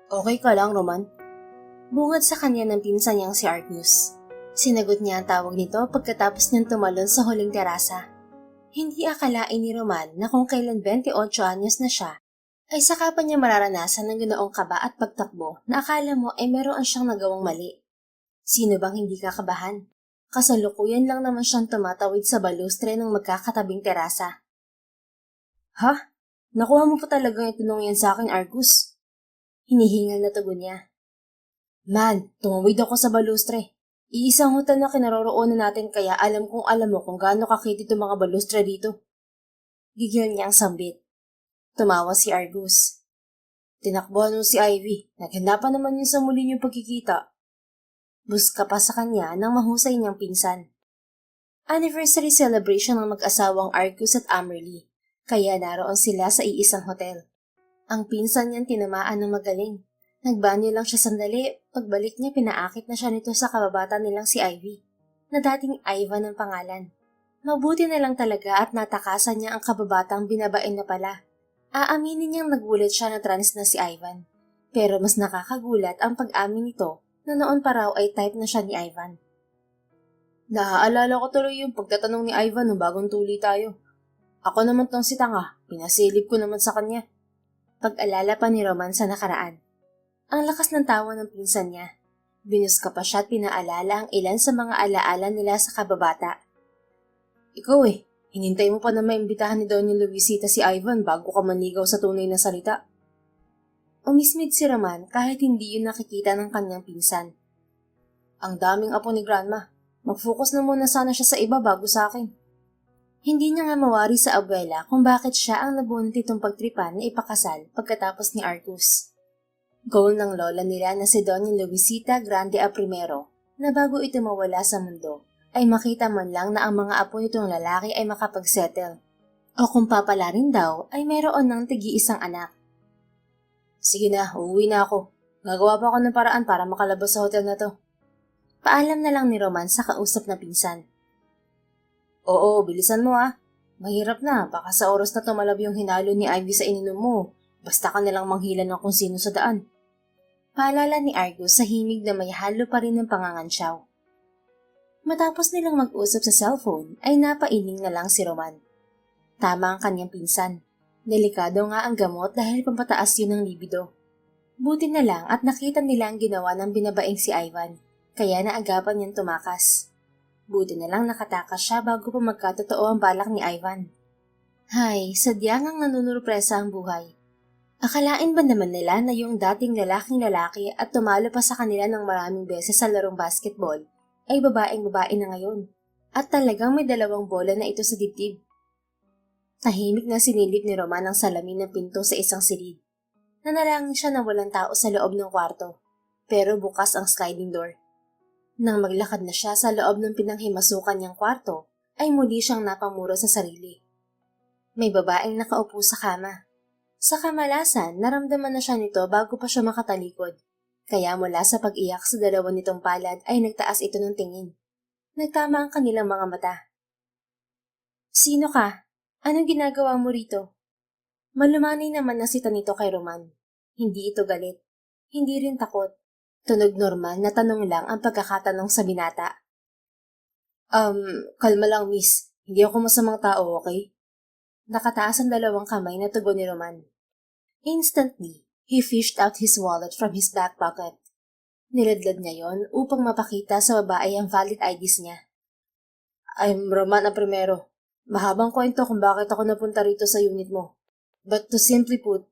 Okay ka lang, Roman? Bungad sa kanya ng pinsan niyang si Argus. Sinagot niya ang tawag nito pagkatapos niyang tumalon sa huling terasa. Hindi akalain ni Roman na kung kailan 28 anyos na siya, ay saka pa niya mararanasan ng ganoong kaba at pagtakbo na akala mo ay meron siyang nagawang mali. Sino bang hindi kakabahan? Kasalukuyan lang naman siyang tumatawid sa balustre ng magkakatabing terasa. Ha? Nakuha mo pa talagang itanong yan sa akin, Argus? Hinihingal na tugon niya. Man, tumawid ako sa balustre. Iisang hutan na kinaroroonan natin kaya alam kong alam mo kung gaano kakitid itong mga balustre dito. Gigil niya ang sambit. Tumawa si Argus. Tinakbuhan mo si Ivy. Naghanda pa naman yun sa muli niyong pagkikita. Buska pa sa kanya ng mahusay niyang pinsan. Anniversary celebration ng mag-asawang Argus at Amerly, kaya naroon sila sa iisang hotel. Ang pinsan niyang tinamaan ng magaling. Nagbanyo lang siya sandali, pagbalik niya pinaakit na siya nito sa kababata nilang si Ivy, na dating Ivan ang pangalan. Mabuti na lang talaga at natakasan niya ang kababatang binabain na pala. Aaminin niyang nagulat siya na trans na si Ivan. Pero mas nakakagulat ang pag-amin nito na noon pa raw ay type na siya ni Ivan. Naaalala ko tuloy yung pagtatanong ni Ivan nung bagong tuli tayo. Ako naman tong si Tanga, pinasilip ko naman sa kanya. Pag-alala pa ni Roman sa nakaraan. Ang lakas ng tawa ng pinsan niya. Binuska pa siya at pinaalala ang ilan sa mga alaala nila sa kababata. Ikaw hinintay mo pa na maimbitahan ni Doña Luisita si Ivan bago ka manigaw sa tunay na salita. Umismid si Roman kahit hindi yun nakikita ng kanyang pinsan. Ang daming apo ni Grandma. Mag-focus na muna sana siya sa iba bago sa akin. Hindi niya nga mawari sa abuela kung bakit siya ang nabunot itong pagtripan na ipakasal pagkatapos ni Argus. Goal ng lola nila na si Doña Luisita Grande A. Primero na bago ito mawala sa mundo ay makita man lang na ang mga apo nitong lalaki ay makapagsettle. O kung papala rin daw ay mayroon ng tigi-isang anak. Sige na, uuwi na ako. Gagawa pa ako ng paraan para makalabas sa hotel na to. Paalam na lang ni Roman sa kausap na pinsan. Oo, bilisan mo Mahirap na, baka sa oras na tumalab yung hinalo ni Ivy sa ininom mo. Basta ka nalang manghila ng kung sino sa daan. Paalala ni Argus sa himig na may halo pa rin ng pangangansyaw. Matapos nilang mag-usap sa cellphone ay napailing na lang si Roman. Tama ang kanyang pinsan. Delikado nga ang gamot dahil pampataas yun ng libido. Buti na lang at nakita nila ang ginawa ng binabaing si Ivan, kaya naagapan niyang tumakas. Buti na lang nakatakas siya bago pa magkatotoo ang balak ni Ivan. Hay, sadya ngang nanunurpresa ang buhay. Akalain ba naman nila na yung dating lalaking lalaki at tumalo pa sa kanila ng maraming beses sa larong basketball ay babaeng babae na ngayon at talagang may dalawang bola na ito sa dibdib. Tahimik na sinilip ni Roman ang salamin ng pinto sa isang silid. Nanalangin siya na walang tao sa loob ng kwarto, pero bukas ang sliding door. Nang maglakad na siya sa loob ng pinanghimasukan niyang kwarto, ay muli siyang napamuro sa sarili. May babaeng nakaupo sa kama. Sa kamalasan, naramdaman na siya nito bago pa siya makatalikod. Kaya mula sa pag-iyak sa dalawa nitong palad ay nagtaas ito ng tingin. Nagtama ang kanilang mga mata. Sino ka? Anong ginagawa mo rito? Malumanay naman na sita nito kay Roman. Hindi ito galit. Hindi rin takot. Tunog normal na tanong lang ang pagkakatanong sa binata. Kalma lang miss. Hindi ako masamang tao, okay? Nakataas ang dalawang kamay na tugon ni Roman. Instantly, he fished out his wallet from his back pocket. Niladlad niya yon upang mapakita sa babae ang valid IDs niya. I'm Roman A. Primero. Mahabang kwento kung bakit ako napunta rito sa unit mo. But to simply put,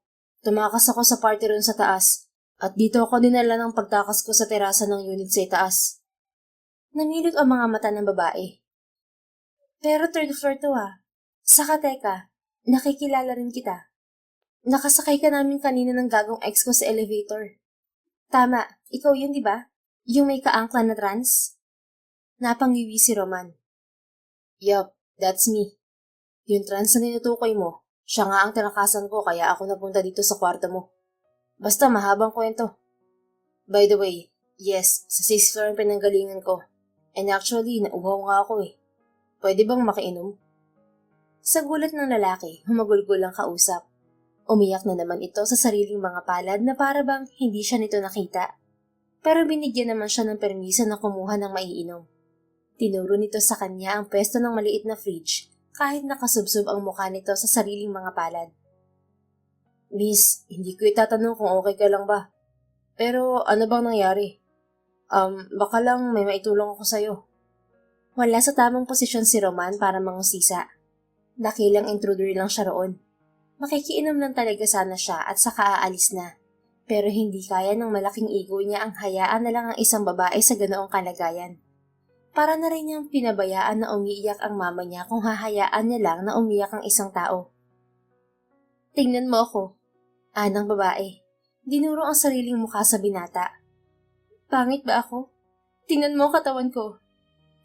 tumakas ako sa party room sa taas at dito ako dinala ng pagtakas ko sa terasa ng unit sa itaas. Namilot ang mga mata ng babae. Pero third floor to Saka teka, nakikilala rin kita. Nakasakay ka namin kanina ng gagong ex ko sa elevator. Tama, ikaw yun di ba? Yung may kaangkla na trans? Napangiwi si Roman. Yup, that's me. Yung trans na tinutukoy mo, siya nga ang tinakasan ko kaya ako napunta dito sa kwarto mo. Basta mahabang kwento. By the way, yes, sa 6th floor ang pinanggalingan ko. And actually, nauhaw nga ako Pwede bang makainom? Sa gulat ng lalaki, humagulgol ang kausap. Umiyak na naman ito sa sariling mga palad na para bang hindi siya nito nakita. Pero binigyan naman siya ng permiso na kumuha ng maiinom. Tinuro nito sa kanya ang pwesto ng maliit na fridge kahit nakasubsob ang mukha nito sa sariling mga palad. Miss, hindi ko itatanong kung okay ka lang ba. Pero ano bang nangyari? Baka lang may maitulong ako sa'yo. Wala sa tamang posisyon si Roman para mangusisa. Dakilang intruder lang siya roon. Makikiinom lang talaga sana siya at saka aalis na. Pero hindi kaya ng malaking ego niya ang hayaan na lang ang isang babae sa ganoong kalagayan. Para na rin niyang pinabayaan na umiiyak ang mama niya kung hahayaan niya lang na umiyak ang isang tao. Tingnan mo ako. Anang babae. Dinuro ang sariling mukha sa binata. Pangit ba ako? Tingnan mo katawan ko.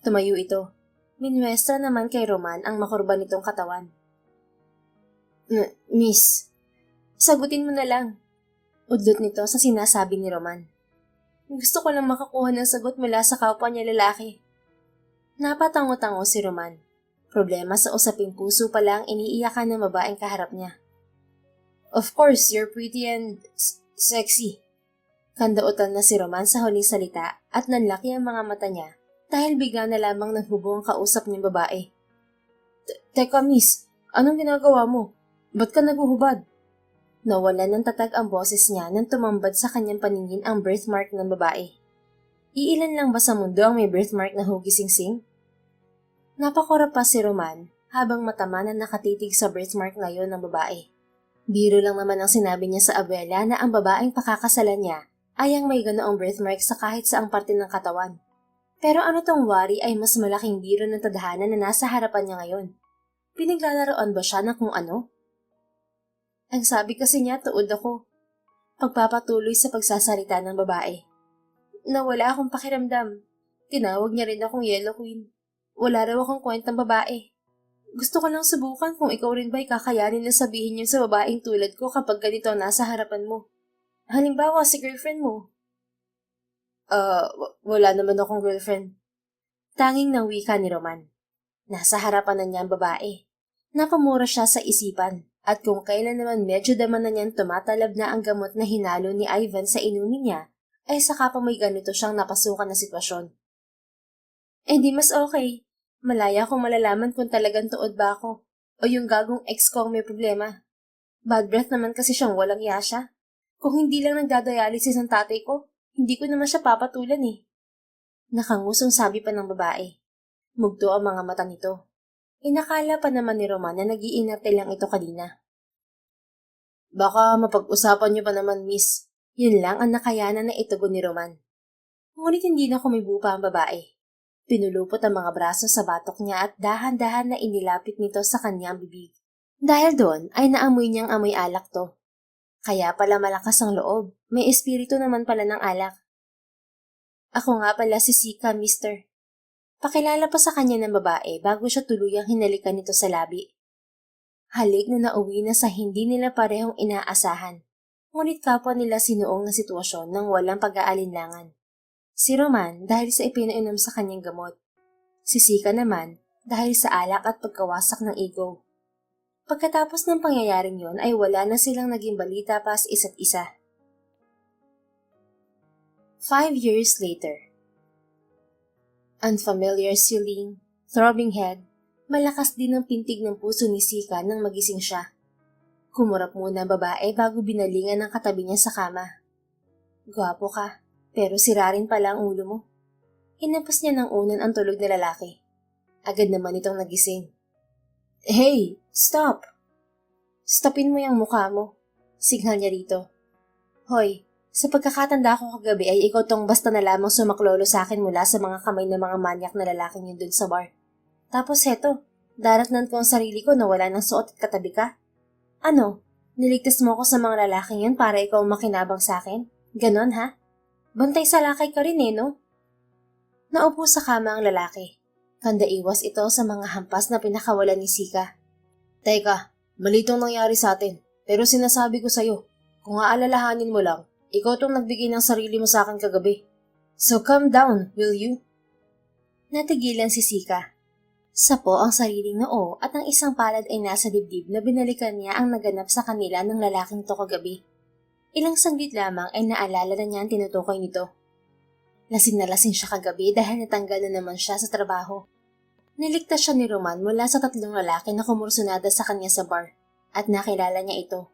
Tumayo ito. Minwestra naman kay Roman ang makurba nitong katawan. Miss, sagutin mo na lang. Udlot nito sa sinasabi ni Roman. Gusto ko lang makakuha ng sagot mula sa kapwa niya lalaki. Napatango-tango si Roman. Problema sa usaping puso pa lang iniiyakan ng babaeng kaharap niya. Of course, you're pretty and sexy. Kandautan na si Roman sa huling salita at nanlaki ang mga mata niya dahil bigla na lamang naghubong ang kausap niyang babae. Teka miss, anong ginagawa mo? Ba't ka naguhubad? Nawalan ng tatag ang boses niya nang tumambad sa kanyang paningin ang birthmark ng babae. Iilan lang ba sa mundo ang may birthmark na hugising-sing? Napakura pa si Roman habang matama na nakatitig sa birthmark ngayon ng babae. Biro lang naman ang sinabi niya sa abuela na ang babaeng pakakasalan niya ay ang may ganoong birthmark sa kahit saang parte ng katawan. Pero ano tong wari ay mas malaking biro ng tadhana na nasa harapan niya ngayon. Pinaglalaroan ba siya ng kung ano? Ang sabi kasi niya tuod ako. Pagpapatuloy sa pagsasalita ng babae. Nawala akong pakiramdam. Tinawag niya rin akong Yellow Queen. Wala raw akong kwentang babae. Gusto ko lang subukan kung ikaw rin ba'y kakayanin na sabihin yun sa babaeng tulad ko kapag ganito nasa harapan mo. Halimbawa si girlfriend mo. Wala naman akong girlfriend. Tanging nang wika ni Roman. Nasa harapan na niya ang babae. Napamura siya sa isipan at kung kailan naman medyo daman na niyang tumatalab na ang gamot na hinalo ni Ivan sa inumin niya, ay saka pa may ganito siyang napasukan na sitwasyon. Di mas okay. Malaya kung malalaman kung talagang tuod ba ako o yung gagong ex ko ang may problema. Bad breath naman kasi siyang walang yasya. Kung hindi lang nagdadialysis ang tatay ko, hindi ko naman siya papatulan eh. Nakangusong sabi pa ng babae. Mugto ang mga mata nito. Inakala pa naman ni Roman na nag-iinarte lang ito kanina. Baka mapag-usapan niyo pa naman, miss. Yun lang ang nakayanan na itugon ni Roman. Ngunit hindi na kumibo pa ang babae. Pinulupot ang mga braso sa batok niya at dahan-dahan na inilapit nito sa kanyang bibig. Dahil doon ay naamoy niyang amoy alak to. Kaya pala malakas ang loob. May espiritu naman pala ng alak. Ako nga pala si Sika, mister. Pakilala pa sa kanya ng babae bago siya tuluyang hinalikan nito sa labi. Halik na nauwi na sa hindi nila parehong inaasahan. Ngunit kapwa nila sinuong na sitwasyon ng walang pag-aalinlangan. Si Roman dahil sa ipinainom sa kanyang gamot. Si Sika naman dahil sa alak at pagkawasak ng ego. Pagkatapos ng pangyayaring yon ay wala na silang naging balita pa sa isa't isa. 5 years later. Unfamiliar ceiling, throbbing head, malakas din ang pintig ng puso ni Sika nang magising siya. Kumurap muna ang babae bago binalingan ng katabi niya sa kama. Gwapo ka, pero sira rin pala ang ulo mo. Hinapos niya ng unan ang tulog na lalaki. Agad naman itong nagising. Hey, stop! Stopin mo yung mukha mo. Signal niya rito. Hoy, sa pagkakatanda ko kagabi ay ikaw tong basta na lamang sumaklolo sa akin mula sa mga kamay ng mga manyak na lalaking yun dun sa bar. Tapos heto, daratnan ko ang sarili ko na wala ng suot at katabi ka. Ano, niligtas mo ko sa mga lalaking yun para ikaw makinabang sa akin? Ganon ha? Bantay sa lakay ka rin no? Naupo sa kama ang lalaki. Kandaiwas ito sa mga hampas na pinakawalan ni Sika. Teka, mali itong nangyari sa atin. Pero sinasabi ko sa'yo, kung aalalahanin mo lang, ikaw tong nagbigay ng sarili mo sa akin kagabi. So calm down, will you? Natigilan si Sika. Sapo ang sariling noo at ang isang palad ay nasa dibdib na binalikan niya ang naganap sa kanila ng lalaking to kagabi. Ilang saglit lamang ay naalala na niya ang tinutukoy nito. Lasing na lasing siya kagabi dahil natanggal na naman siya sa trabaho. Niligtas siya ni Roman mula sa 3 lalaki na kumursunada sa kanya sa bar at nakilala niya ito.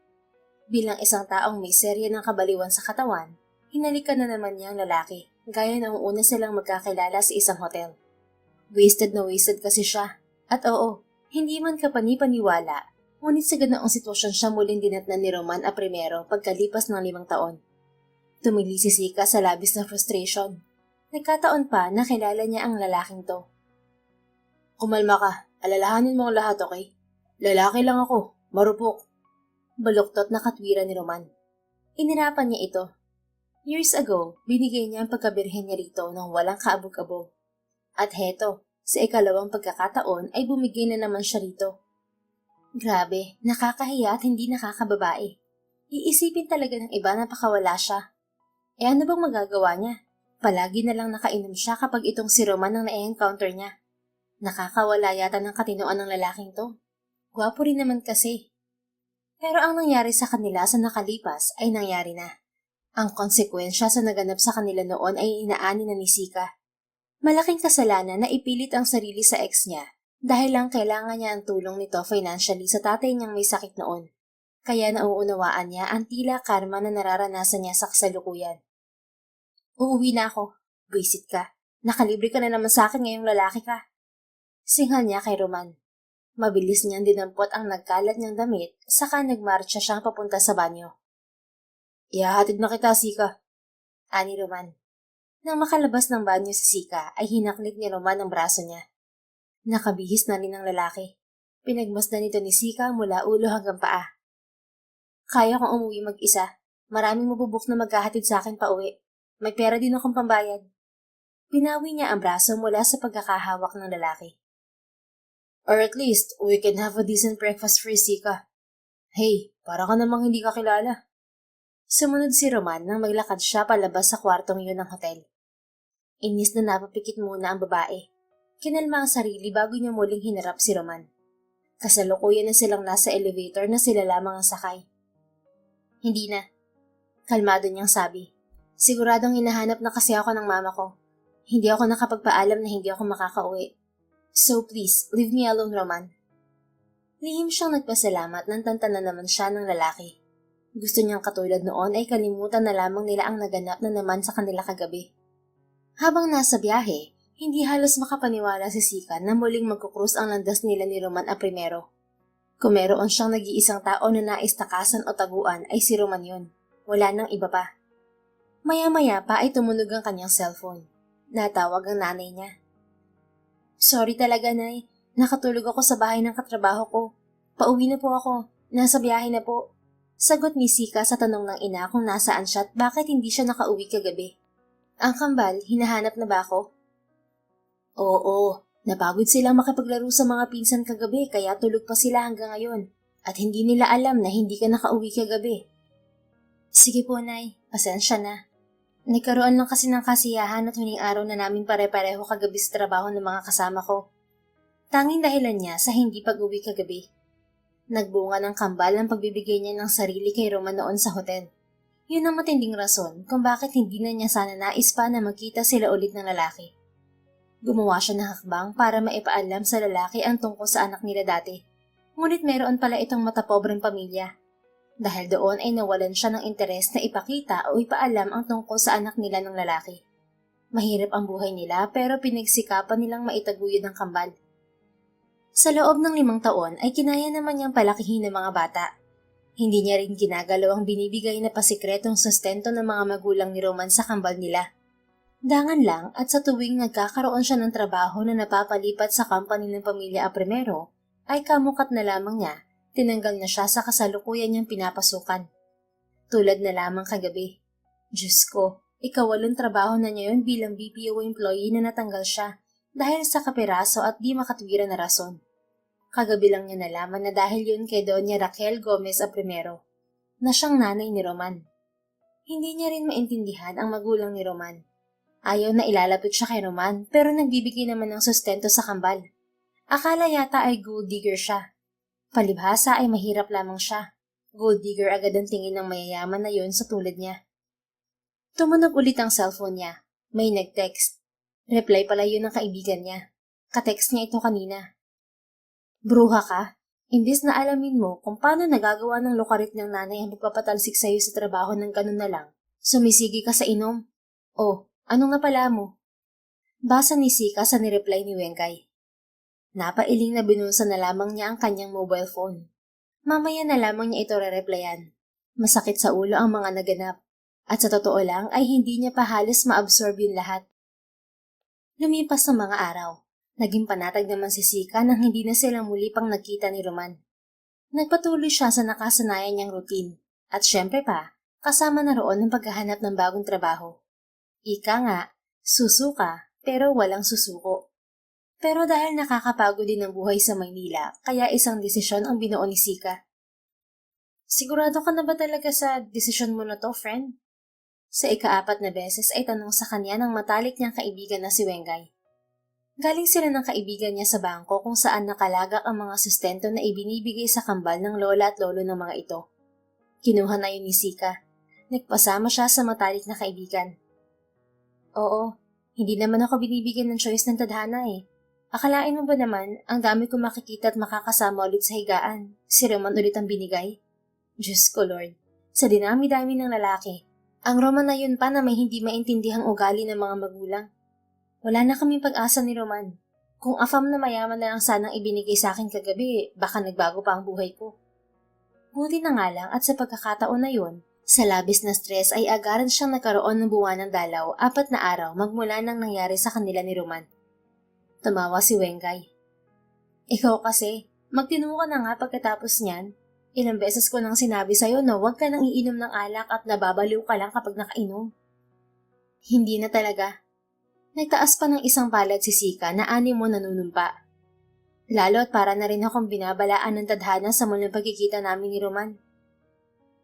Bilang isang taong may serye ng kabaliwan sa katawan, hinalikan na naman niya ang lalaki gaya ng una silang magkakilala sa isang hotel. Wasted na wasted kasi siya. At oo, hindi man kapani-paniwala, ngunit sa ganoong sitwasyon siya muling dinatnan ni Roman a primero pagkalipas ng 5 taon. Tumili si Sika sa labis na frustration. Nagkataon pa na kilala niya ang lalaking to. Kumalma ka, alalahanin mo ang lahat, okay? Lalaki lang ako, marupok. Baluktot na katwiran ni Roman. Inirapan niya ito. Years ago, binigay niya ang pagkabirhen niya rito ng walang kaabog-abog. At heto, sa ikalawang pagkakataon ay bumigay na naman siya rito. Grabe, nakakahiya at hindi nakakababae. Iisipin talaga ng iba na pakawala siya. Ano bang magagawa niya? Palagi na lang nakainom siya kapag itong si Roman ang na-encounter niya. Nakakawala yata ng katinoan ng lalaking to. Gwapo rin naman kasi. Pero ang nangyari sa kanila sa nakalipas ay nangyari na. Ang konsekwensya sa naganap sa kanila noon ay inaani na ni Sika. Malaking kasalanan na ipilit ang sarili sa ex niya dahil lang kailangan niya ang tulong nito financially sa tatay niyang may sakit noon. Kaya nauunawaan niya ang tila karma na nararanasan niya sa kasalukuyan. Uuwi na ako. Visit ka. Nakalibre ka na naman sa akin ngayong lalaki ka. Singhal niya kay Roman. Mabilis niyang dinampot ang nagkalat niyang damit, saka nagmarcha siyang papunta sa banyo. Ihahatid na kita, Sika. Ani Roman. Nang makalabas ng banyo si Sika, ay hinaklik ni Roman ang braso niya. Nakabihis na rin ang lalaki. Pinagmasdan nito ni Sika mula ulo hanggang paa. Kaya kong umuwi mag-isa. Maraming mabubuk na maghahatid sa akin pa uwi. May pera din akong pambayad. Pinawi niya ang braso mula sa pagkakahawak ng lalaki. Or at least, we can have a decent breakfast for Sika. Hey, para ka namang hindi ka kilala. Sumunod si Roman nang maglakad siya palabas sa kwartong yun ng hotel. Inis na napapikit muna ang babae. Kinalma ang sarili bago niya muling hinarap si Roman. Kasalukuyan na silang nasa elevator na sila lamang ang sakay. Hindi na. Kalmado niyang sabi. Siguradong hinahanap na kasi ako ng mama ko. Hindi ako nakapagpaalam na hindi ako makakauwi. So please, leave me alone, Roman. Lihim siyang nagpasalamat nang tantanan naman siya ng lalaki. Gusto niyang katulad noon ay kalimutan na lamang nila ang naganap na naman sa kanila kagabi. Habang nasa biyahe, hindi halos makapaniwala si Sika na muling magkukrus ang landas nila ni Roman a primero. Kung meron siyang nag-iisang tao na nais takasan o taguan ay si Roman yun. Wala nang iba pa. Maya-maya pa ay tumunog ang kanyang cellphone. Natawag ang nanay niya. Sorry talaga, Nay. Nakatulog ako sa bahay ng katrabaho ko. Pauwi na po ako. Nasa biyahe na po. Sagot ni Sika sa tanong ng ina kung nasaan siya at bakit hindi siya nakauwi kagabi. Ang kambal, hinahanap na ba ako? Oo, napagod silang makipaglaro sa mga pinsan kagabi kaya tulog pa sila hanggang ngayon. At hindi nila alam na hindi ka nakauwi kagabi. Sige po, Nay. Pasensya na. Nagkaroon lang kasi ng kasiyahan at huling araw na namin pare-pareho kagabi sa trabaho ng mga kasama ko. Tanging dahilan niya sa hindi pag-uwi kagabi. Nagbunga ng kambal ang pagbibigay niya ng sarili kay Roman noon sa hotel. Yun ang matinding rason kung bakit hindi na niya sana nais pa na magkita sila ulit ng lalaki. Gumawa siya ng hakbang para maipaalam sa lalaki ang tungkol sa anak nila dati. Ngunit meron pala itong matapobreng pamilya. Dahil doon ay nawalan siya ng interes na ipakita o ipaalam ang tungkol sa anak nila ng lalaki. Mahirap ang buhay nila pero pinagsikapan nilang maitaguyod ang kambal. Sa loob ng 5 taon ay kinaya naman niyang palakihin ng mga bata. Hindi niya rin ginagalaw ang binibigay na pasikretong sustento ng mga magulang ni Roman sa kambal nila. Dangan lang at sa tuwing nagkakaroon siya ng trabaho na napapalipat sa company ng pamilya a primero, ay kamukat na lamang niya. Tinanggal na siya sa kasalukuyan niyang pinapasukan. Tulad na lamang kagabi. Diyos ko, ikawalong trabaho na niya yun bilang BPO employee na natanggal siya dahil sa kapiraso at di makatwira na rason. Kagabi lang niya nalaman na dahil yun kay Doña Raquel Gomez a primero, na siyang nanay ni Roman. Hindi niya rin maintindihan ang magulang ni Roman. Ayaw na ilalapit siya kay Roman pero nagbibigay naman ng sustento sa kambal. Akala yata ay gold digger siya. Palibhasa ay mahirap lamang siya. Gold digger agad ang tingin ng mayayaman na yon sa tulad niya. Tumunog ulit ang cellphone niya. May nag-text. Reply pala yun ng kaibigan niya. Ka-text niya ito kanina. Bruha ka? Imbis na alamin mo kung paano nagagawa ng lokarit ng nanay ang magpapatalsik sa'yo sa trabaho ng ganun na lang, sumisigi ka sa inom. Oh, ano nga pala mo? Basa ni Sika sa nireply ni Wengkay. Napailing na binunsa na lamang niya ang kanyang mobile phone. Mamaya na lamang niya ito re-replyan. Masakit sa ulo ang mga naganap. At sa totoo lang ay hindi niya pa halos ma-absorb yung lahat. Lumipas ang mga araw. Naging panatag naman si Sika nang hindi na sila muli pang nagkita ni Roman. Nagpatuloy siya sa nakasanayan niyang routine. At syempre pa, kasama na roon ang paghahanap ng bagong trabaho. Ika nga, susuka pero walang susuko. Pero dahil nakakapagod din ang buhay sa Maynila, kaya isang desisyon ang binuo ni Sika. Sigurado ka na ba talaga sa desisyon mo na to, friend? Sa ika-4 na beses ay tanong sa kanya ng matalik niyang kaibigan na si Wengkay. Galing sila ng kaibigan niya sa bangko kung saan nakalagak ang mga sustento na ibinibigay sa kambal ng lola at lolo ng mga ito. Kinuha na yun ni Sika. Nagpasama siya sa matalik na kaibigan. Oo, hindi naman ako binibigyan ng choice ng tadhana eh. Akalain mo ba naman, ang dami kong makikita at makakasama ulit sa higaan. Si Roman ulit ang binigay. Diyos ko Lord, sa dinami-dami ng lalaki, ang Roman na yun pa na may hindi maintindihang ugali ng mga magulang. Wala na kaming pag-asa ni Roman. Kung afam na mayaman na lang sanang ibinigay sa akin kagabi, baka nagbago pa ang buhay ko. Buti na nga lang at sa pagkakataon na yun, sa labis na stress ay agaran siyang nagkaroon ng buwanang dalaw 4 na araw magmula nang nangyari sa kanila ni Roman. Tumawa si Wengkay. Ikaw kasi, magtinuro ka na nga pagkatapos niyan. Ilang beses ko nang sinabi sa'yo na huwag ka nang iinom ng alak at nababaliw ka lang kapag nakainom. Hindi na talaga. Nagtaas pa ng isang palad si Sika na animo nanunumpa. Lalo at para na rin akong binabalaan ng tadhana sa muling pagkikita namin ni Roman.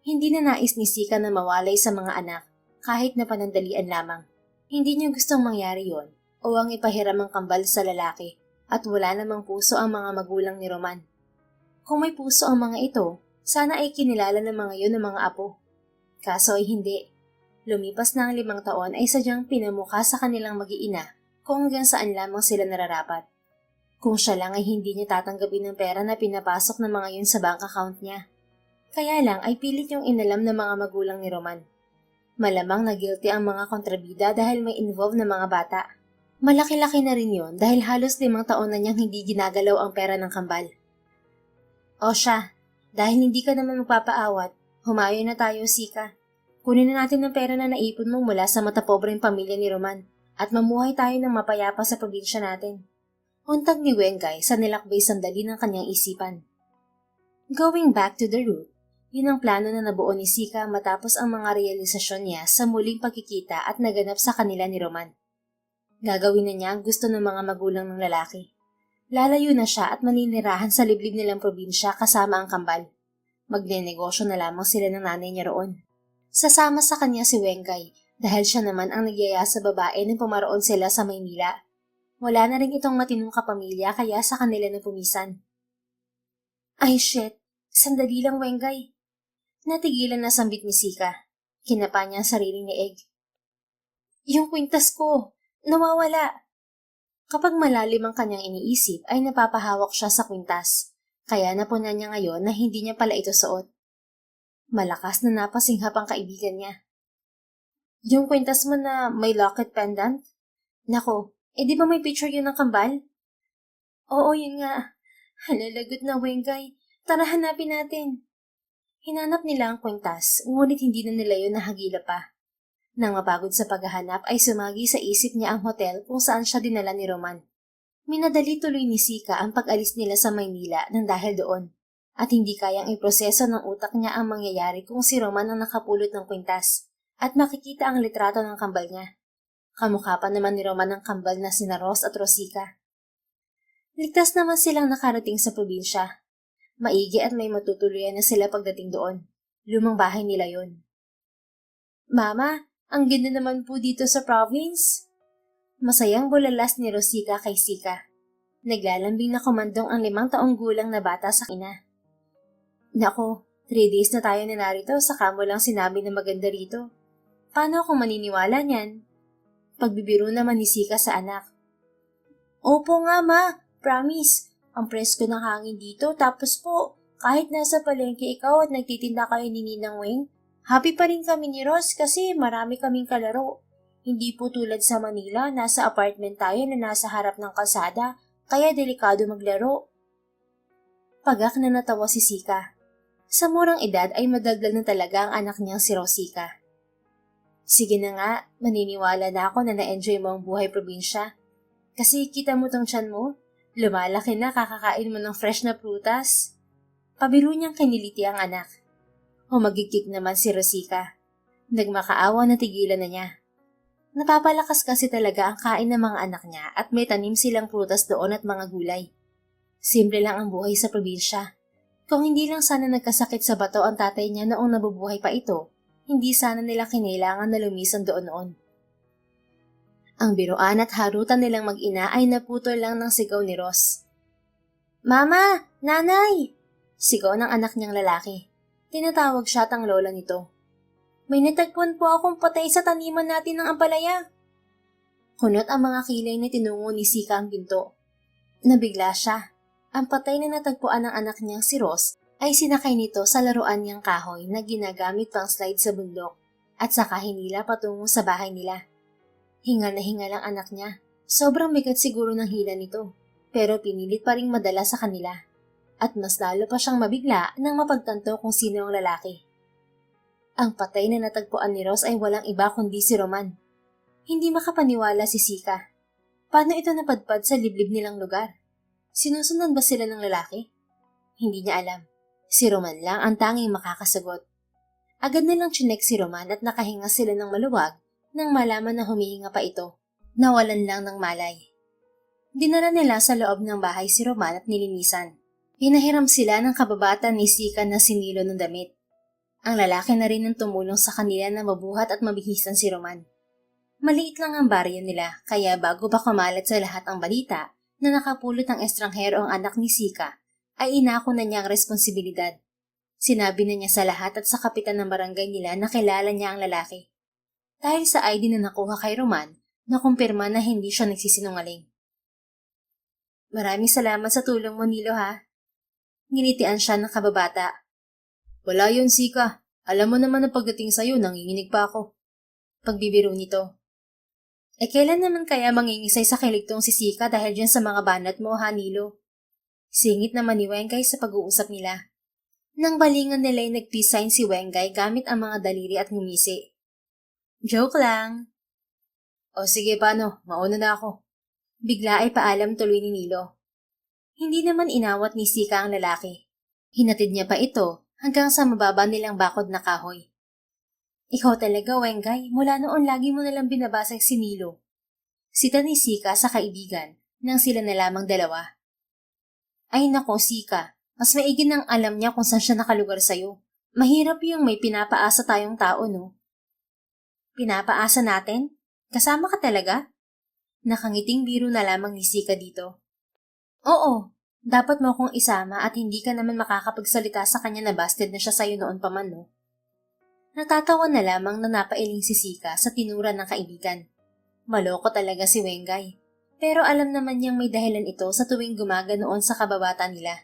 Hindi na nais ni Sika na mawalay sa mga anak kahit na panandalian lamang. Hindi niya gustong mangyari yon o ang ipahiram ang kambal sa lalaki at wala namang puso ang mga magulang ni Roman. Kung may puso ang mga ito, sana ay kinilala ng mga yun ng mga apo. Kaso ay hindi. Lumipas na ang 5 taon ay sadyang pinamukha sa kanilang mag-iina kung hanggang saan lamang sila nararapat. Kung siya lang ay hindi niya tatanggapin ng pera na pinapasok ng mga yun sa bank account niya. Kaya lang ay pilit yung inalam ng mga magulang ni Roman. Malamang na guilty ang mga kontrabida dahil may involved na mga bata. Malaki-laki na rin yun dahil halos 5 taon na niyang hindi ginagalaw ang pera ng kambal. O siya, dahil hindi ka naman magpapaawat, humayo na tayo, Sika. Kunin na natin ang pera na naipon mo mula sa matapobreng pamilya ni Roman at mamuhay tayo ng mapayapa sa probinsya natin. Untag ni Wengkay sa nilakbay sandali ng kanyang isipan. Going back to the root, yun ang plano na nabuo ni Sika matapos ang mga realisasyon niya sa muling pagkikita at naganap sa kanila ni Roman. Gagawin na niya ang gusto ng mga magulang ng lalaki. Lalayo na siya at maninirahan sa liblib nilang probinsya kasama ang kambal. Magnenegosyo na lamang sila ng nanay niya roon. Sasama sa kanya si Wengkay dahil siya naman ang nagyaya sa babae nang pumaroon sila sa Maynila. Wala na rin itong matinong kapamilya kaya sa kanila na pumisan. Ay shit, sandali lang Wengkay. Natigilan na sambit ni Sika. Kinapa niya ang sariling leeg. Yung kwintas ko, nawawala. Kapag malalim ang kanyang iniisip ay napapahawak siya sa kwintas. Kaya napunan niya ngayon na hindi niya pala ito suot. Malakas na napasinghap ang kaibigan niya. Yung kwintas mo na may locket pendant? Nako, di ba may picture yun ng kambal? Oo, yun nga. Halalagot na Wengkay. Tara hanapin natin. Hinanap nila ang kwintas, ngunit hindi na nila yun nahagila pa. Nang mapagod sa paghahanap ay sumagi sa isip niya ang hotel kung saan siya dinala ni Roman. Minadali tuloy ni Sika ang pag-alis nila sa Maynila nang dahil doon. At hindi kayang iproseso ng utak niya ang mangyayari kung si Roman ang nakapulot ng kwintas at makikita ang litrato ng kambal niya. Kamukha pa naman ni Roman ang kambal na sina Ross at Rosica. Ligtas naman silang nakarating sa probinsya. Maigi at may matutuluyan na sila pagdating doon. Lumang bahay nila yon. Mama, ang ganda naman po dito sa province. Masayang bulalas ni Rosica kay Sika. Naglalambing na komandong ang 5 taong gulang na bata sa ina. Nako, 3 days na tayo na narito saka mo lang sinabi na maganda rito. Paano ako maniniwala niyan? Pagbibiro naman ni Sika sa anak. Opo nga ma, promise. Ang presko ng hangin dito tapos po, kahit nasa palengke ikaw at nagtitinda kayo ni Ninang Weng, happy pa rin kami ni Ross kasi marami kaming kalaro. Hindi po tulad sa Manila, nasa apartment tayo na nasa harap ng kalsada, kaya delikado maglaro. Pagak na natawa si Sika. Sa murang edad ay madagdag na talaga ang anak niyang si Rosika. Sige na nga, maniniwala na ako na na-enjoy mo ang buhay probinsya. Kasi kita mo tong tiyan mo, lumalaki na kakakain mo ng fresh na prutas. Pabiro niyang kiniliti ang anak. Humagikik naman si Rosika. Nagmakaawa na tigilan na niya. Napapalakas kasi talaga ang kain ng mga anak niya at may tanim silang prutas doon at mga gulay. Simple lang ang buhay sa probinsya. Kung hindi lang sana nagkasakit sa bato ang tatay niya noong nabubuhay pa ito, hindi sana nila kinailangan na lumisan doon noon. Ang biruan at harutan nilang mag-ina ay naputol lang ng sigaw ni Ross. Mama! Nanay! Sigaw ng anak niyang lalaki. Tinatawag siya at ang lola nito. May natagpuan po akong patay sa taniman natin ng ampalaya. Kunot ang mga kilay na tinungo ni Sika ang pinto. Nabigla siya. Ang patay na natagpuan ng anak niyang si Ross ay sinakay nito sa laruan niyang kahoy na ginagamit pang slide sa bundok at saka hinila patungo sa bahay nila. Hingal na hingal ang anak niya. Sobrang bigat siguro ng hila nito, pero pinilit pa ring madala sa kanila. At mas lalo pa siyang mabigla nang mapagtanto kung sino ang lalaki. Ang patay na natagpuan ni Ross ay walang iba kundi si Roman. Hindi makapaniwala si Sika. Paano ito napadpad sa liblib nilang lugar? Sinusundan ba sila ng lalaki? Hindi niya alam. Si Roman lang ang tanging makakasagot. Agad nilang chinek si Roman at nakahinga sila ng maluwag nang malaman na humihinga pa ito. Nawalan lang ng malay. Dinala nila sa loob ng bahay si Roman at nilinisan. Pinahiram sila ng kababata ni Sika na sinilo ng damit. Ang lalaki na rin ang tumulong sa kanila na mabuhat at mabihisan si Roman. Maliit lang ang baryo nila kaya bago pa kumalat sa lahat ang balita, na nakapulot ng estranghero ang anak ni Sika, ay inako na niya ang responsibilidad. Sinabi na niya sa lahat at sa kapitan ng barangay nila na kilala niya ang lalaki. Dahil sa ID na nakuha kay Roman, nakumpirma na hindi siya nagsisinungaling. Maraming salamat sa tulong mo, Nilo ha. Nginitian siya ng kababata. Wala yun, Sika. Alam mo naman na pagdating sa'yo, nanginginig pa ako. Pagbibiro nito. Kailan naman kaya mangingisay sa kiligtong si Sika dahil dyan sa mga banat mo, ha, Nilo? Singit naman ni Wengay sa pag-uusap nila. Nang balingan nila ay nag-peace sign si Wengay gamit ang mga daliri at ngumisi. Joke lang. O sige, paano? Mauna na ako. Bigla ay paalam tuloy ni Nilo. Hindi naman inawat ni Sika ang lalaki. Hinatid niya pa ito hanggang sa mababa nilang bakod na kahoy. Ikaw talaga, Wengay. Mula noon lagi mo nalang binabasag si Nilo. Sita ni Sika sa kaibigan nang sila na lamang dalawa. Ay nako, Sika. Mas maigi nang alam niya kung saan siya nakalugar sa'yo. Mahirap yung may pinapaasa tayong tao, no? Pinapaasa natin? Kasama ka talaga? Nakangiting biro na lamang ni Sika dito. Oo, dapat mo akong isama at hindi ka naman makakapagsalita sa kanya na busted na siya sa'yo noon pa man, no? Natatawa na lamang na napailing si Sika sa tinura ng kaibigan. Maloko talaga si Wengay. Pero alam naman niyang may dahilan ito sa tuwing gumaganoon sa kababata nila.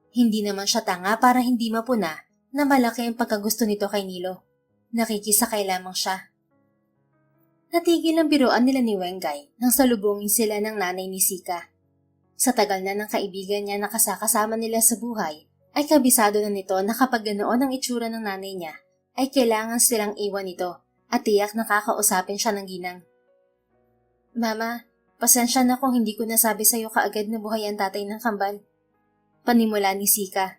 Hindi naman siya tanga para hindi mapuna na malaki ang pagkagusto nito kay Nilo. Nakikisakay lamang siya. Natigil ang biruan nila ni Wengay nang salubungin sila ng nanay ni Sika. Sa tagal na ng kaibigan niya na kasakasama nila sa buhay, ay kabisado na nito na kapag ganoon ang itsura ng nanay niya, ay kailangan silang iwan ito at tiyak nakakausapin siya ng ginang. Mama, pasensya na kung hindi ko nasabi sa'yo kaagad na buhay ang tatay ng kambal. Panimula ni Sika.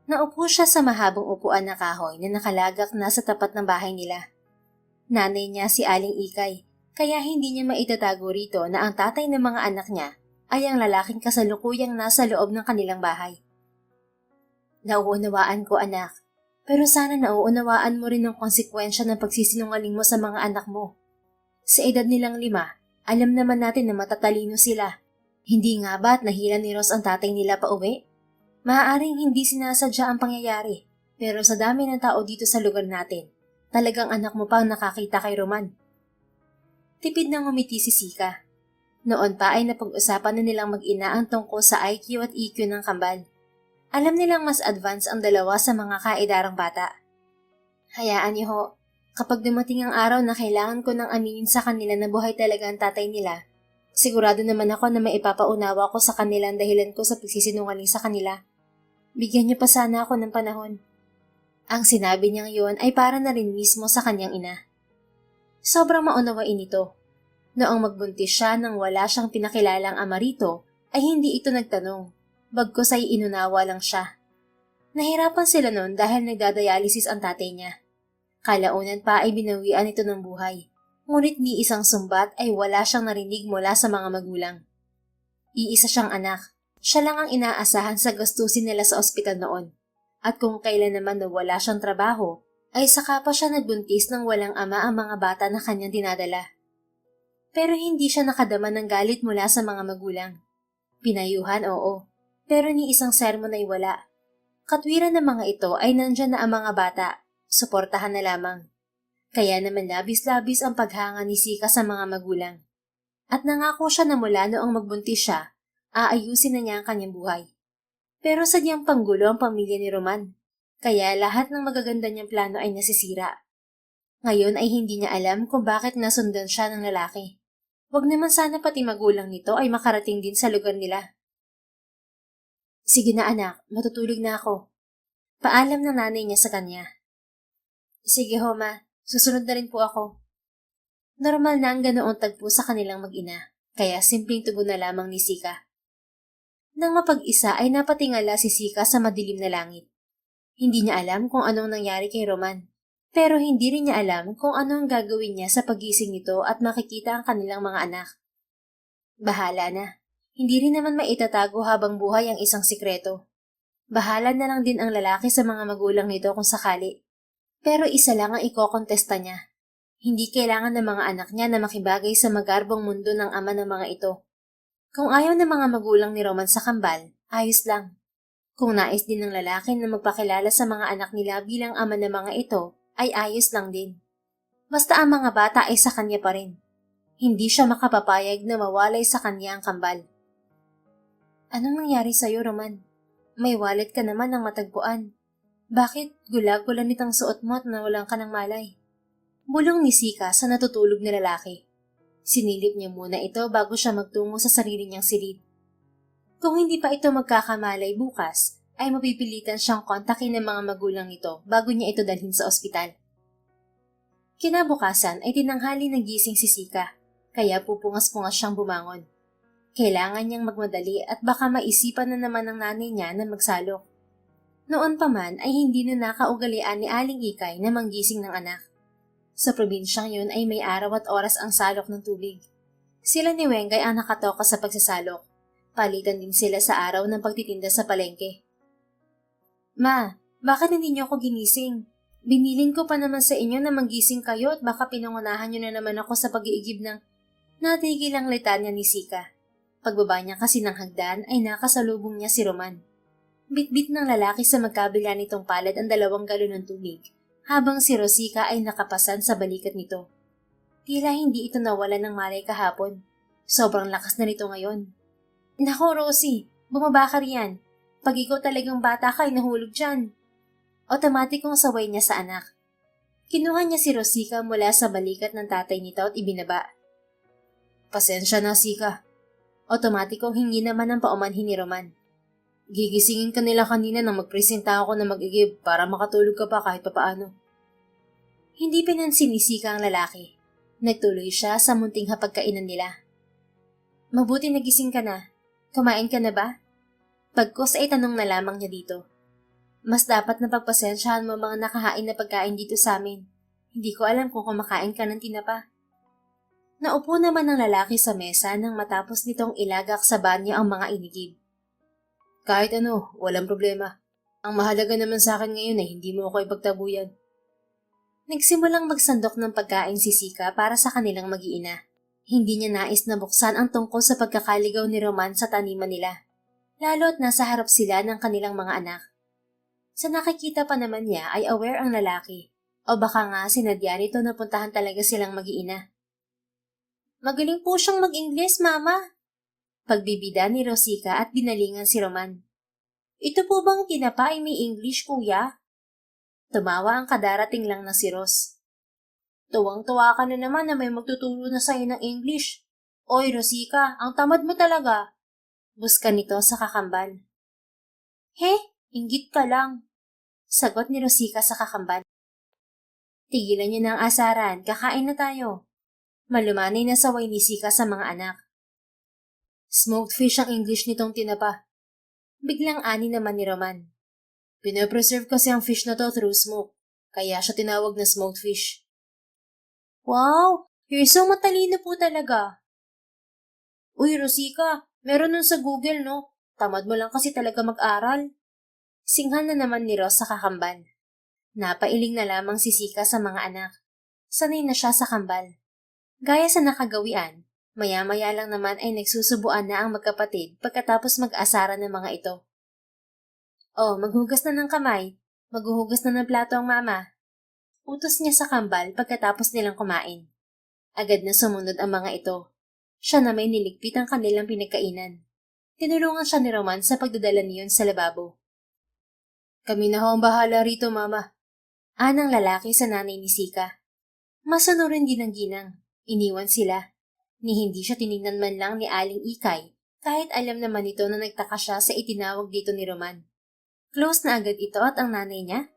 Naupo siya sa mahabang upuan na kahoy na nakalagak na sa tapat ng bahay nila. Nanay niya si Aling Ikay, kaya hindi niya maitatago rito na ang tatay ng mga anak niya ay ang lalaking kasalukuyang nasa loob ng kanilang bahay. Nauunawaan ko, anak. Pero sana nauunawaan mo rin ang konsekwensya ng pagsisinungaling mo sa mga anak mo. Sa edad nilang 5, alam naman natin na matatalino sila. Hindi nga ba at nahila ni Ross ang tatay nila pa uwi? Maaaring hindi sinasadya ang pangyayari, pero sa dami ng tao dito sa lugar natin, talagang anak mo pa ang nakakita kay Roman. Tipid nang ngumiti si Sika. Noon pa ay napag-usapan na nilang mag-ina ang tungkol sa IQ at EQ ng kambal. Alam nilang mas advance ang dalawa sa mga kaedarang bata. Hayaan niyo ho, kapag dumating ang araw na kailangan ko nang aminin sa kanila na buhay talaga ang tatay nila, sigurado naman ako na may ipapaunawa ko sa kanila ang dahilan ko sa pagsisinungaling sa kanila. Bigyan niyo pa sana ako ng panahon. Ang sinabi niyang yun ay para na rin mismo sa kanyang ina. Sobrang maunawain ito. Noong magbuntis siya nang wala siyang pinakilalang ama rito, ay hindi ito nagtanong. Bagkus ay inunawa lang siya. Nahirapan sila noon dahil nagdadialysis ang tatay niya. Kalaunan pa ay binawian ito ng buhay. Ngunit ni isang sumbat ay wala siyang narinig mula sa mga magulang. Iisa siyang anak. Siya lang ang inaasahan sa gastusin nila sa ospital noon. At kung kailan naman na wala siyang trabaho, ay saka pa siya nagbuntis nang walang ama ang mga bata na kanyang dinadala. Pero hindi siya nakadama ng galit mula sa mga magulang. Pinayuhan, oo. Pero ni isang sermon ay wala. Katwiran ng mga ito ay nandyan na ang mga bata. Suportahan na lamang. Kaya naman labis-labis ang paghanga ni Sika sa mga magulang. At nangako siya na mula noong magbuntis siya, aayusin na niya ang kanyang buhay. Pero sadyang panggulo ang pamilya ni Roman. Kaya lahat ng magaganda niyang plano ay nasisira. Ngayon ay hindi niya alam kung bakit nasundan siya ng lalaki. Huwag naman sana pati magulang nito ay makarating din sa lugar nila. Sige na anak, matutulog na ako. Paalam ng nanay niya sa kanya. Sige ho ma, susunod na rin po ako. Normal na ang ganoong tagpo sa kanilang mag-ina, kaya simpleng tugon na lamang ni Sika. Nang mapag-isa ay napatingala si Sika sa madilim na langit. Hindi niya alam kung anong nangyari kay Roman. Pero hindi rin niya alam kung ano ang gagawin niya sa pagising nito at makikita ang kanilang mga anak. Bahala na. Hindi rin naman maitatago habang buhay ang isang sikreto. Bahala na lang din ang lalaki sa mga magulang nito kung sakali. Pero isa lang ang ikokontesta niya. Hindi kailangan ng mga anak niya na makibagay sa magarbong mundo ng ama ng mga ito. Kung ayaw ng mga magulang ni Roman sa kambal, ayos lang. Kung nais din ng lalaki na magpakilala sa mga anak nila bilang ama ng mga ito, ay ayos lang din. Basta ang mga bata ay sa kanya pa rin. Hindi siya makapapayag na mawalay sa kanya ang kambal. Anong nangyari sa'yo, Roman? May wallet ka naman ng matagpuan. Bakit gulag-gulan nitang suot mo at nawalan ka ng malay? Bulong ni Sika sa natutulog na lalaki. Sinilip niya muna ito bago siya magtungo sa sarili niyang silid. Kung hindi pa ito magkakamalay bukas, ay mapipilitan siyang kontakin ng mga magulang nito bago niya ito dalhin sa ospital. Kinabukasan ay tinanghali ng gising si Sika, kaya pupungas-pungas siyang bumangon. Kailangan niyang magmadali at baka maisipan na naman ng nanay niya na magsalok. Noon pa man ay hindi na nakaugalian ni Aling Ikay na manggising ng anak. Sa probinsyang yun ay may araw at oras ang salok ng tubig. Sila ni Wengay ang nakatoka sa pagsasalok. Palitan din sila sa araw ng pagtitinda sa palengke. Ma, bakit hindi niyo ako ginising? Binilin ko pa naman sa inyo na manggising kayo at baka pinangunahan niyo na naman ako sa pag-iigib ng... Natigil ang litanya ni Sika. Pagbaba niya kasi ng hagdan ay nakasalubong niya si Roman. Bitbit ng lalaki sa magkabila nitong palad ang 2 galon ng tubig, habang si Rosika ay nakapasan sa balikat nito. Tila hindi ito nawalan ng malay kahapon. Sobrang lakas na nito ngayon. Nako, Rosie, bumaba ka riyan. Pag ikaw talagang bata ka ay nahulog dyan. Otomatikong saway niya sa anak. Kinuha niya si Rosika mula sa balikat ng tatay nito at ibinaba. Pasensya na, Sika. Otomatikong hingi naman ang paumanhin ni Roman. Gigisingin ka nila kanina nang magpresenta ako na mag-igib para makatulog ka pa kahit papaano. Hindi pinansin ni Sika ang lalaki. Nagtuloy siya sa munting hapagkainan nila. Mabuti nagising ka na. Kumain ka na ba? Pagkos ay tanong na lamang niya dito. Mas dapat na pagpasensyahan mo mga nakahain na pagkain dito sa amin. Hindi ko alam kung kumakain ka ng tinapa. Naupo naman ang lalaki sa mesa nang matapos nitong ilagak sa banyo ang mga inigib. Kahit ano, walang problema. Ang mahalaga naman sa akin ngayon ay hindi mo ako ipagtabuyan. Nagsimulang magsandok ng pagkain si Sika para sa kanilang mag-iina. Hindi niya nais na buksan ang tungkol sa pagkakaligaw ni Roman sa taniman nila, lalo't nasa harap sila ng kanilang mga anak. Sa nakikita pa naman niya ay aware ang lalaki, o baka nga sinadya nito na puntahan talaga silang mag-iina. Magaling po siyang mag-Ingles, Mama. Pagbibida ni Rosica at binalingan si Roman. Ito po bang tinapa ay may English, kuya? Tumawa ang kadarating lang na si Ros. Tuwang-tuwa ka na naman na may magtuturo na sa'yo ng English. Oy, Rosica, ang tamad mo talaga. Buska nito sa kakambal. He, inggit ka lang. Sagot ni Rosica sa kakambal. Tigilan niyo na ang asaran, kakain na tayo. Malumanay na saway ni Sika sa mga anak. Smoked fish ang English nitong tinapa. Biglang ani naman ni Roman. Pinapreserve kasi ang fish na to through smoke, kaya siya tinawag na smoked fish. Wow! You're so matalino po talaga. Uy, Rosica, meron nun sa Google, no? Tamad mo lang kasi talaga mag-aral. Singhan na naman ni Ross sa kakamban. Napailing na lamang si Sika sa mga anak. Sanay na siya sa kambal. Gaya sa nakagawian, maya-maya lang naman ay nagsusubuan na ang magkapatid pagkatapos mag-asara ng mga ito. Oh, maghugas na ng kamay. Maghuhugas na ng plato ang mama. Utos niya sa kambal pagkatapos nilang kumain. Agad na sumunod ang mga ito. Siya na may niligpit ang kanilang pinagkainan. Tinulungan siya ni Roman sa pagdadala niyon sa lababo. Kami na ho ang bahala rito, Mama. Anang lalaki sa nanay ni Sika. Masunurin din ang ginang. Iniwan sila. Ni hindi siya tiningnan man lang ni Aling Ikay, kahit alam naman ito na nagtaka siya sa itinawag dito ni Roman. Close na agad ito at ang nanay niya.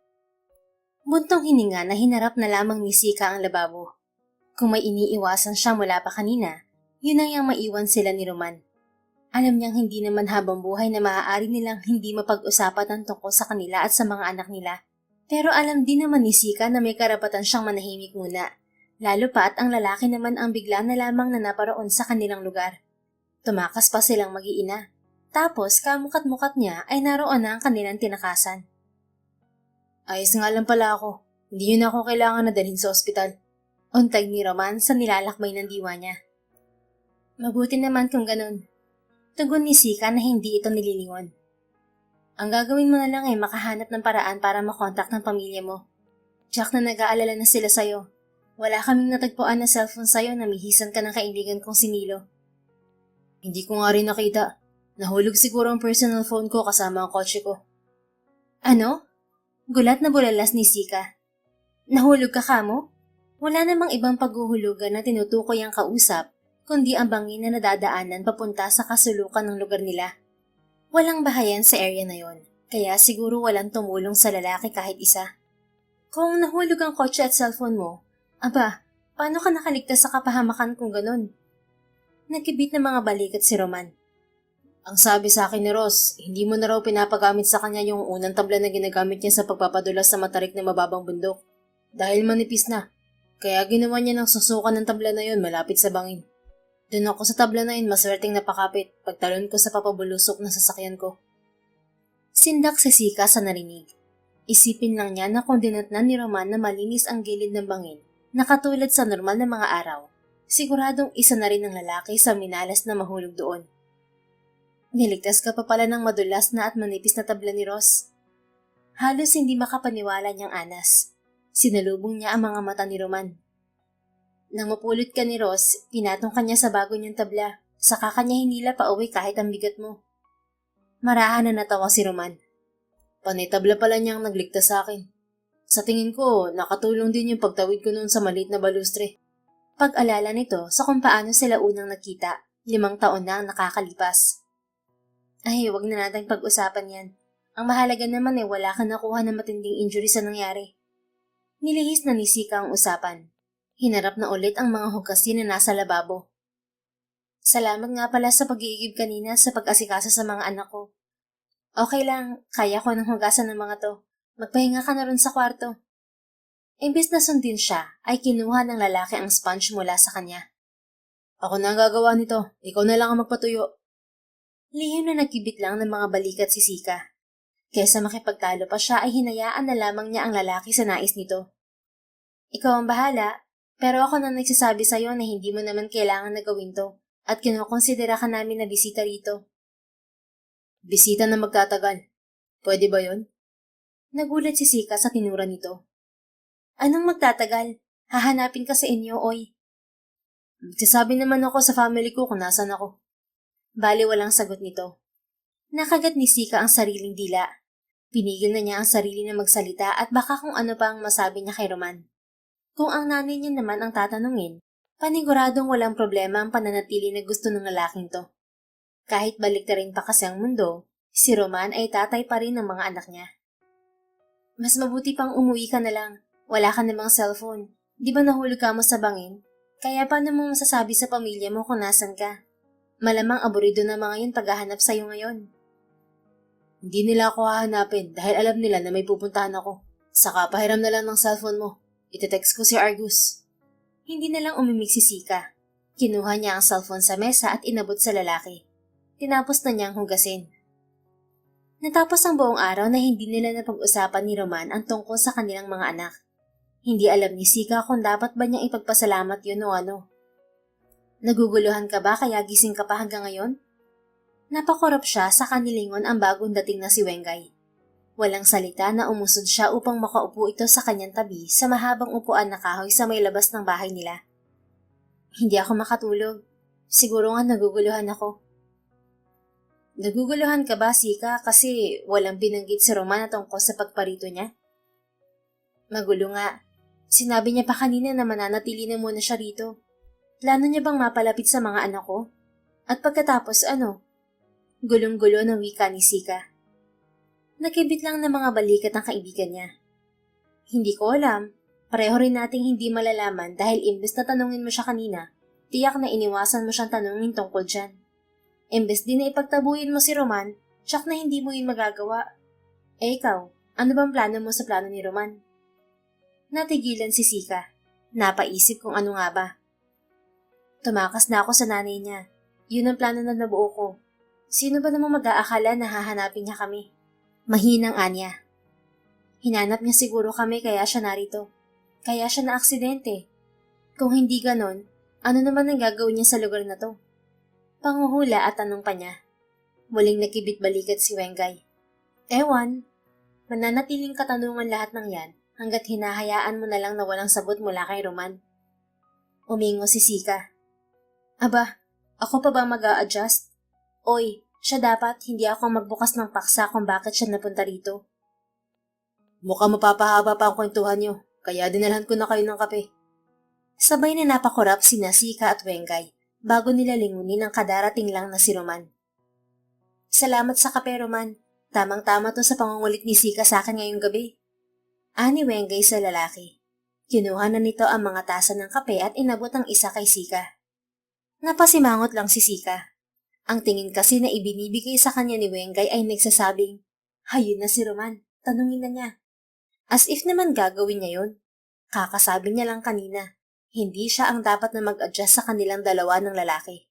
Buntong hininga na hinarap na lamang ni Sika ang lababo. Kung may iniiwasan siya mula pa kanina, yun ay ang maiwan sila ni Roman. Alam niyang hindi naman habang buhay na maaari nilang hindi mapag-usapan ang tungkol sa kanila at sa mga anak nila. Pero alam din naman ni Sika na may karapatan siyang manahimik muna, lalo pa at ang lalaki naman ang bigla na lamang na naparoon sa kanilang lugar. Tumakas pa silang mag-iina. Tapos kamukat-mukat niya ay naroon na ang kanilang tinakasan. Ayos nga lang pala ako. Hindi yun ako kailangan na dalhin sa ospital. Untag ni Roman sa nilalakbay ng diwa niya. Mabuti naman kung ganun. Tugon ni Sika na hindi ito nililingon. Ang gagawin mo na lang ay makahanap ng paraan para makontak ng pamilya mo. Jack na nag-aalala na sila sa'yo. Wala kaming natagpuan na cellphone sa'yo na mihisan ka ng kaibigan kong si Nilo. Hindi ko nga rin nakita. Nahulog siguro ang personal phone ko kasama ang kotse ko. Ano? Gulat na bulalas ni Sika. Nahulog ka kamo? Wala namang ibang paghuhulugan na tinutukoy ang kausap, kundi ang bangin na nadadaanan papunta sa kasulukan ng lugar nila. Walang bahayan sa area na yon, kaya siguro walang tumulong sa lalaki kahit isa. Kung nahulog ang kotse at cellphone mo, aba, paano ka nakaligtas sa kapahamakan kung ganun? Nagkibit na mga balikat si Roman. Ang sabi sa akin ni Ross, hindi mo na raw pinapagamit sa kanya yung unang tabla na ginagamit niya sa pagpapadulas sa matarik na mababang bundok. Dahil manipis na, kaya ginawa niya ng susukan ng tabla na yon malapit sa bangin. Doon ako sa tabla na yun maswerteng napakapit pagtalon ko sa papabulusok na sasakyan ko. Sindak si Sika sa narinig. Isipin lang niya na kung dinatnan ni Roman na malinis ang gilid ng bangin na katulad sa normal na mga araw, siguradong isa na rin ang lalaki sa minalas na mahulog doon. Niligtas ka pa pala ng madulas na at manipis na tabla ni Ross. Halos hindi makapaniwala niyang anas. Sinalubong niya ang mga mata ni Roman. Nang mapulot ka ni Ross, pinatong kanya sa bago niyang tabla, saka kanya hinila pa uwi kahit ang bigat mo. Marahan na natawa si Roman. Panay tabla pala niyang nagligtas sa akin. Sa tingin ko, nakatulong din yung pagtawid ko noon sa maliit na balustre. Pag-alala nito sa kung paano sila unang nakita, 5 taon na ang nakakalipas. Ay, wag na natin pag-usapan yan. Ang mahalaga naman ay wala kang nakuha ng matinding injury sa nangyari. Nilihis na ni Sika ang usapan. Hinarap na ulit ang mga hugasin na nasa lababo. Salamat nga pala sa pag-iigib kanina sa pag-asikasa sa mga anak ko. Okay lang, kaya ko ng hugasan ng mga to. Magpahinga ka na ron sa kwarto. Imbes na sundin siya, ay kinuha ng lalaki ang sponge mula sa kanya. Ako na ang gagawa nito, ikaw na lang ang magpatuyo. Lihim na nagkibit lang ng mga balikat si Sika. Kesa makipagtalo pa siya ay hinayaan na lamang niya ang lalaki sa nais nito. Ikaw ang bahala, Pero ako na nagsasabi sa'yo na hindi mo naman kailangan na gawin to at kinukonsidera ka namin na bisita rito. Bisita na magtatagal. Pwede ba yon? Nagulat si Sika sa tinura nito. Anong magtatagal? Hahanapin ka sa inyo, oy. Magsasabi naman ako sa family ko kung nasan ako. Bali walang sagot nito. Nakagat ni Sika ang sariling dila. Pinigil na niya ang sarili na magsalita at baka kung ano pa ang masabi niya kay Roman. Kung ang nanay niya naman ang tatanungin, paniguradong walang problema ang pananatili na gusto ng lalaking to. Kahit baliktarin pa kasi ang mundo, si Roman ay tatay pa rin ng mga anak niya. Mas mabuti pang umuwi ka na lang. Wala ka namang cellphone. Di ba nahulog ka mo sa bangin? Kaya paano mo masasabi sa pamilya mo kung nasan ka? Malamang aburido na mga yun paghahanap sa'yo ngayon. Hindi nila ako hahanapin dahil alam nila na may pupuntahan ako. Saka pahiram na lang ng cellphone mo. Itetext ko si Argus. Hindi na lang umimik si Sika. Kinuha niya ang cellphone sa mesa at inabot sa lalaki. Tinapos na niyang hugasin. Natapos ang buong araw na hindi nila napag-usapan ni Roman ang tungkol sa kanilang mga anak. Hindi alam ni Sika kung dapat ba niyang ipagpasalamat yun o ano. Naguguluhan ka ba kaya gising ka pa hanggang ngayon? Napakorap siya sa kanilingon ang bagong dating na si Wengay. Walang salita na umusod siya upang makaupo ito sa kanyang tabi sa mahabang upuan na kahoy sa may labas ng bahay nila. Hindi ako makatulog. Siguro nga naguguluhan ako. Naguguluhan ka ba, Sika, kasi walang binanggit si Roman na tungkol sa pagparito niya? Magulo nga. Sinabi niya pa kanina na mananatili na muna siya rito. Plano niya bang mapalapit sa mga anak ko? At pagkatapos ano? Gulong-gulo ng wika ni Sika. Nakibit lang ng mga balikat ng kaibigan niya. Hindi ko alam. Pareho rin nating hindi malalaman dahil imbes na tanungin mo siya kanina, tiyak na iniwasan mo siyang tanungin tungkol dyan. Imbes din na ipagtabuhin mo si Roman, tsak na hindi mo yun magagawa. Eh ikaw, ano bang plano mo sa plano ni Roman? Natigilan si Sika. Napaisip kung ano nga ba. Tumakas na ako sa nanay niya. Yun ang plano na nabuo ko. Sino ba namang mag-aakala na hahanapin niya kami? Mahinang anya. Hinanap niya siguro kami kaya siya narito. Kaya siya na-aksidente. Kung hindi ganon, ano naman ang gagawin niya sa lugar na to? Panguhula at tanong pa niya. Muling nakibit-balikat si Wengay. Ewan, mananatiling katanungan lahat ng yan hanggat hinahayaan mo na lang na walang sagot mula kay Roman. Umingo si Sika. Aba, ako pa ba mag-a-adjust? Oy, siya dapat hindi ako magbukas ng paksa kung bakit siya napunta rito. Mukhang mapapahaba pa ang kwentuhan niyo, kaya dinalhan ko na kayo ng kape. Sabay na napakurap sina Sika at Wengay bago nila lingunin ang kadarating lang na si Roman. Salamat sa kape, Roman. Tamang-tama to sa pangungulit ni Sika sa akin ngayong gabi. Ani Wengay sa lalaki. Kinuha na nito ang mga tasa ng kape at inabot ang isa kay Sika. Napasimangot lang si Sika. Ang tingin kasi na ibinibigay sa kanya ni Wengay ay nagsasabing, hayun na si Roman, tanungin na niya. As if naman gagawin niya yun. Kakasabi niya lang kanina, hindi siya ang dapat na mag-adjust sa kanilang dalawa ng lalaki.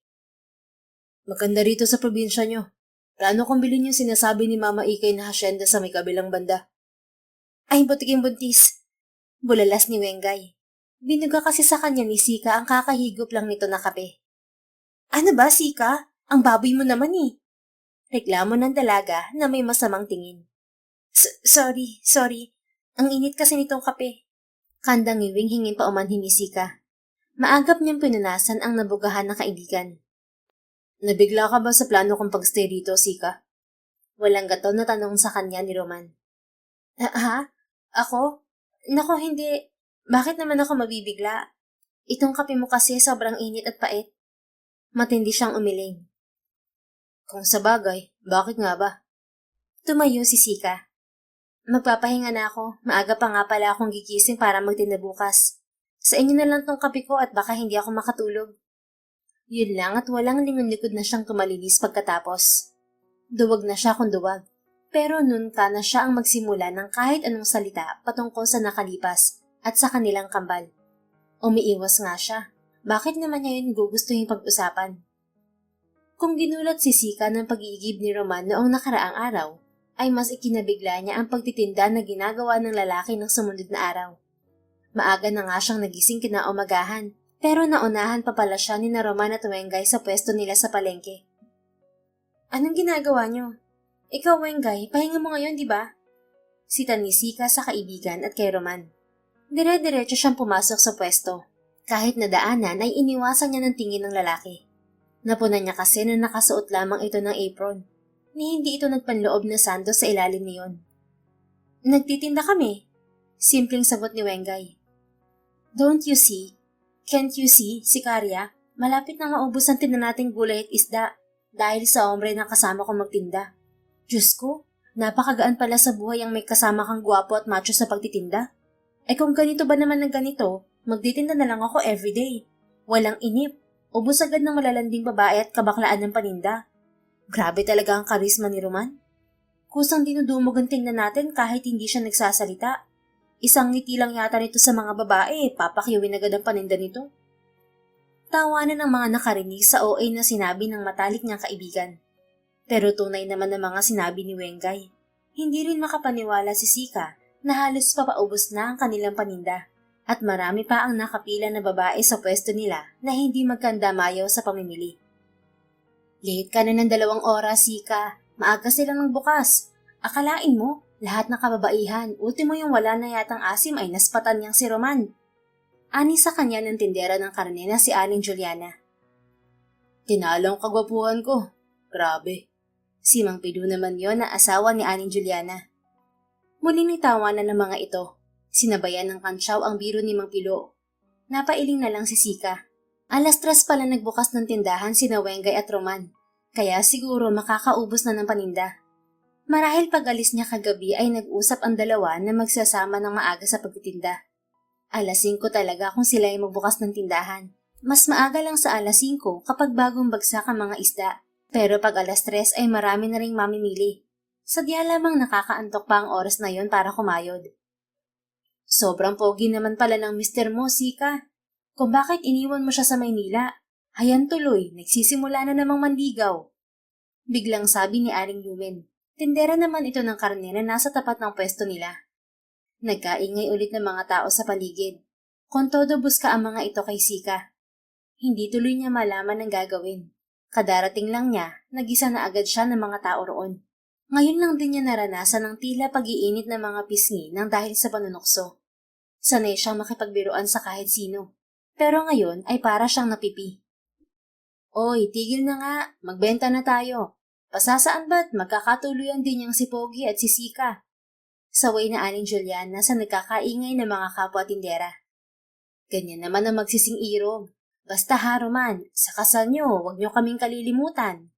Maganda rito sa probinsya niyo. Plano kong bilhin yung sinasabi ni Mama Ikay na hasyenda sa may kabilang banda. Ay, butiking buntis. Bulalas ni Wengay. Binuga kasi sa kanya ni Sika ang kakahigop lang nito na kape. Ano ba, Sika? Ang baboy mo naman eh. Reklamo ng dalaga na may masamang tingin. Sorry. Ang init kasi nitong kape. Kandang iwing hingin pa umanhin ni Sika. Maagap niyang pinunasan ang nabugahan na kaibigan. Nabigla ka ba sa plano kong pagstay rito, Sika? Walang gato na tanong sa kanya ni Roman. Ha? Ako? Nako, hindi. Bakit naman ako mabibigla? Itong kape mo kasi sobrang init at pait. Matindi siyang umiling. Kung sa bagay, bakit nga ba? Tumayo si Sika. Magpapahinga na ako. Maaga pa nga pala akong gigising para magtinda bukas. Sa inyo na lang tong kape ko at baka hindi ako makatulog. Yun lang at walang lingon-likod na siyang tumalilis pagkatapos. Duwag na siya kung duwag. Pero nun ka na siya ang magsimula ng kahit anong salita patungkol sa nakalipas at sa kanilang kambal. Umiiwas nga siya. Bakit naman niya yun gugustuhin pag-usapan? Kung ginulat si Sika ng pag-iigib ni Roman noong nakaraang araw, ay mas ikinabigla niya ang pagtitinda na ginagawa ng lalaki ng sumunod na araw. Maaga na nga siyang nagising kinaumagahan, pero naunahan pa pala siya ni na Roman at Wengay sa pwesto nila sa palengke. Anong ginagawa niyo? Ikaw, Wengay, pahinga mo ngayon, di ba? Sitan ni Sika sa kaibigan at kay Roman. Dire-diretso siyang pumasok sa pwesto. Kahit nadaanan ay iniwasan niya ng tingin ng lalaki. Napunan niya kasi na nakasuot lamang ito ng apron, ni hindi ito nagpanloob na sando sa ilalim niyon. Nagtitinda kami, simpleng sagot ni Wengay. Don't you see? Can't you see, Sikarya? Malapit na maubos ang tinda nating gulay at isda dahil sa ombre na kasama kong magtinda. Diyos ko, napakagaan pala sa buhay ang may kasama kang gwapo at macho sa pagtitinda. Kung ganito ba naman ng ganito, magtitinda na lang ako everyday. Walang inip, ubos agad ng malalanding babae at kabaklaan ng paninda. Grabe talaga ang karisma ni Roman. Kusang dinudumog ang tingnan natin kahit hindi siya nagsasalita. Isang ngiti lang yata nito sa mga babae, papakiwin agad ang paninda nito. Tawanan ng mga nakarinig sa OA na sinabi ng matalik niyang kaibigan. Pero tunay naman ang mga sinabi ni Wengay. Hindi rin makapaniwala si Sika na halos papaubos na ang kanilang paninda at marami pa ang nakapila na babae sa pwesto nila na hindi magkandamayaw sa pamimili. Late ka na ng 2 oras, Sika. Maaga silang nagbukas. Akalain mo, lahat ng kababaihan, ultimo yung wala na yatang asim ay naspatan niyang si Roman. Ani sa kanya ng tindera ng karne na si Aling Juliana. Tinalong kagwapuhan ko. Grabe. Si Mang Pido naman yon na asawa ni Aling Juliana. Muling nitawanan ng mga ito. Sinabayan ng kantsaw ang biro ni Mang Pilo. Napailing na lang si Sika. 3:00 pala nagbukas ng tindahan sina Wengay at Roman. Kaya siguro makakaubos na ng paninda. Marahil pag-alis niya kagabi ay nag-usap ang dalawa na magsasama ng maaga sa pagtitinda. 5:00 talaga kung sila ay magbukas ng tindahan. Mas maaga lang sa 5:00 kapag bagong bagsak ang mga isda. Pero pag 3:00 ay marami na ring mamimili. Sadya lamang nakakaantok pa ang oras na yon para kumayod. Sobrang pogi naman pala ng mister mo, Sika. Kung bakit iniwan mo siya sa Maynila, hayan tuloy, nagsisimula na namang manligaw. Biglang sabi ni Aling Lumen. Tindera naman ito ng karne na nasa tapat ng pwesto nila. Nagkaingay ulit ng mga tao sa paligid. Kung todo buska ang mga ito kay Sika. Hindi tuloy niya malaman ang gagawin. Kadarating lang niya, nagisa na agad siya ng mga tao roon. Ngayon lang din niya naranasan ang tila pag-iinit ng mga pisngi nang dahil sa panunukso. Sanay siyang makipagbiruan sa kahit sino. Pero ngayon ay para siyang napipi. Oy, tigil na nga, magbenta na tayo. Pasasaan ba't magkakatuluyan din niyang si Pogi at si Sika? Saway na Aling Juliana sa nagkakaingay ng mga kapwa tindera. Ganyan naman ang magsising irog. Basta ha, Roman, sa kasal niyo, huwag niyo kaming kalilimutan.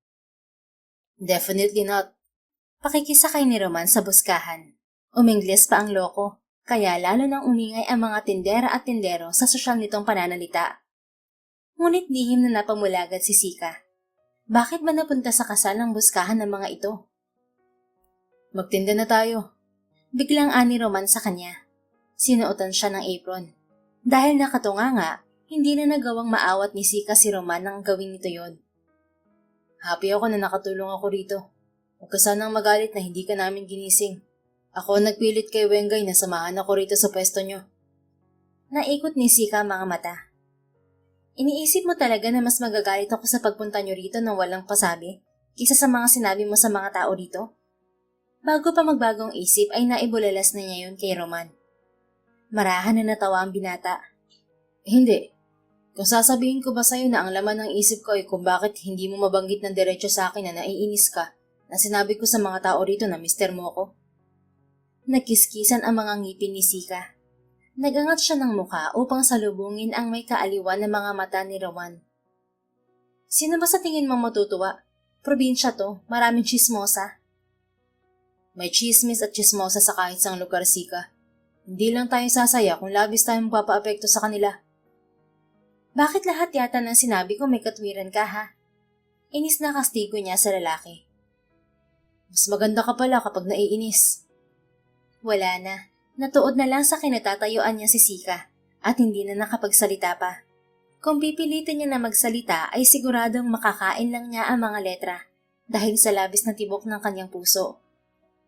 Definitely not. Pakikisakay ni Roman sa buskahan. Umingles pa ang loko, kaya lalo nang umingay ang mga tindera at tindero sa sosyal nitong pananalita. Ngunit lihim na napamulagad si Sika. Bakit ba napunta sa kasal ng buskahan ng mga ito? Magtinda na tayo. Biglang ani Roman sa kanya. Sinuotan siya ng apron. Dahil nakatunga nga, hindi na nagawang maawat ni Sika si Roman nang gawin nito yon. Happy ako na nakatulong ako rito. Huwag ka sanang magalit na hindi ka namin ginising. Ako nagpilit kay Wengay na samahan ako rito sa pwesto nyo. Naikot ni Sika mga mata. Iniisip mo talaga na mas magagalit ako sa pagpunta nyo rito nang walang pasabi kaysa sa mga sinabi mo sa mga tao rito? Bago pa magbagong isip ay naibulalas na niya yun kay Roman. Marahan na natawa ang binata. Hindi. Kung sasabihin ko ba sa'yo na ang laman ng isip ko ay kung bakit hindi mo mabanggit ng diretso sa akin na naiinis ka na sinabi ko sa mga tao rito na mister mo ko? Nagkiskisan ang mga ngipin ni Sika. Nagangat siya ng muka upang salubungin ang may kaaliwan ng mga mata ni Roman. Sino ba sa tingin mong matutuwa? Probinsya to, maraming chismosa. May chismis at chismosa sa kahit sang lugar, Sika. Hindi lang tayo sasaya kung labis tayong mapapaapekto sa kanila. Bakit lahat yata ng sinabi ko may katwiran ka, ha? Inis na kastigo niya sa lalaki. Mas maganda ka pala kapag naiinis. Wala na. Natuod na lang sa kinatatayuan niya si Sika at hindi na nakapagsalita pa. Kung pipilitin niya na magsalita ay siguradong makakain lang niya ang mga letra dahil sa labis na tibok ng kanyang puso.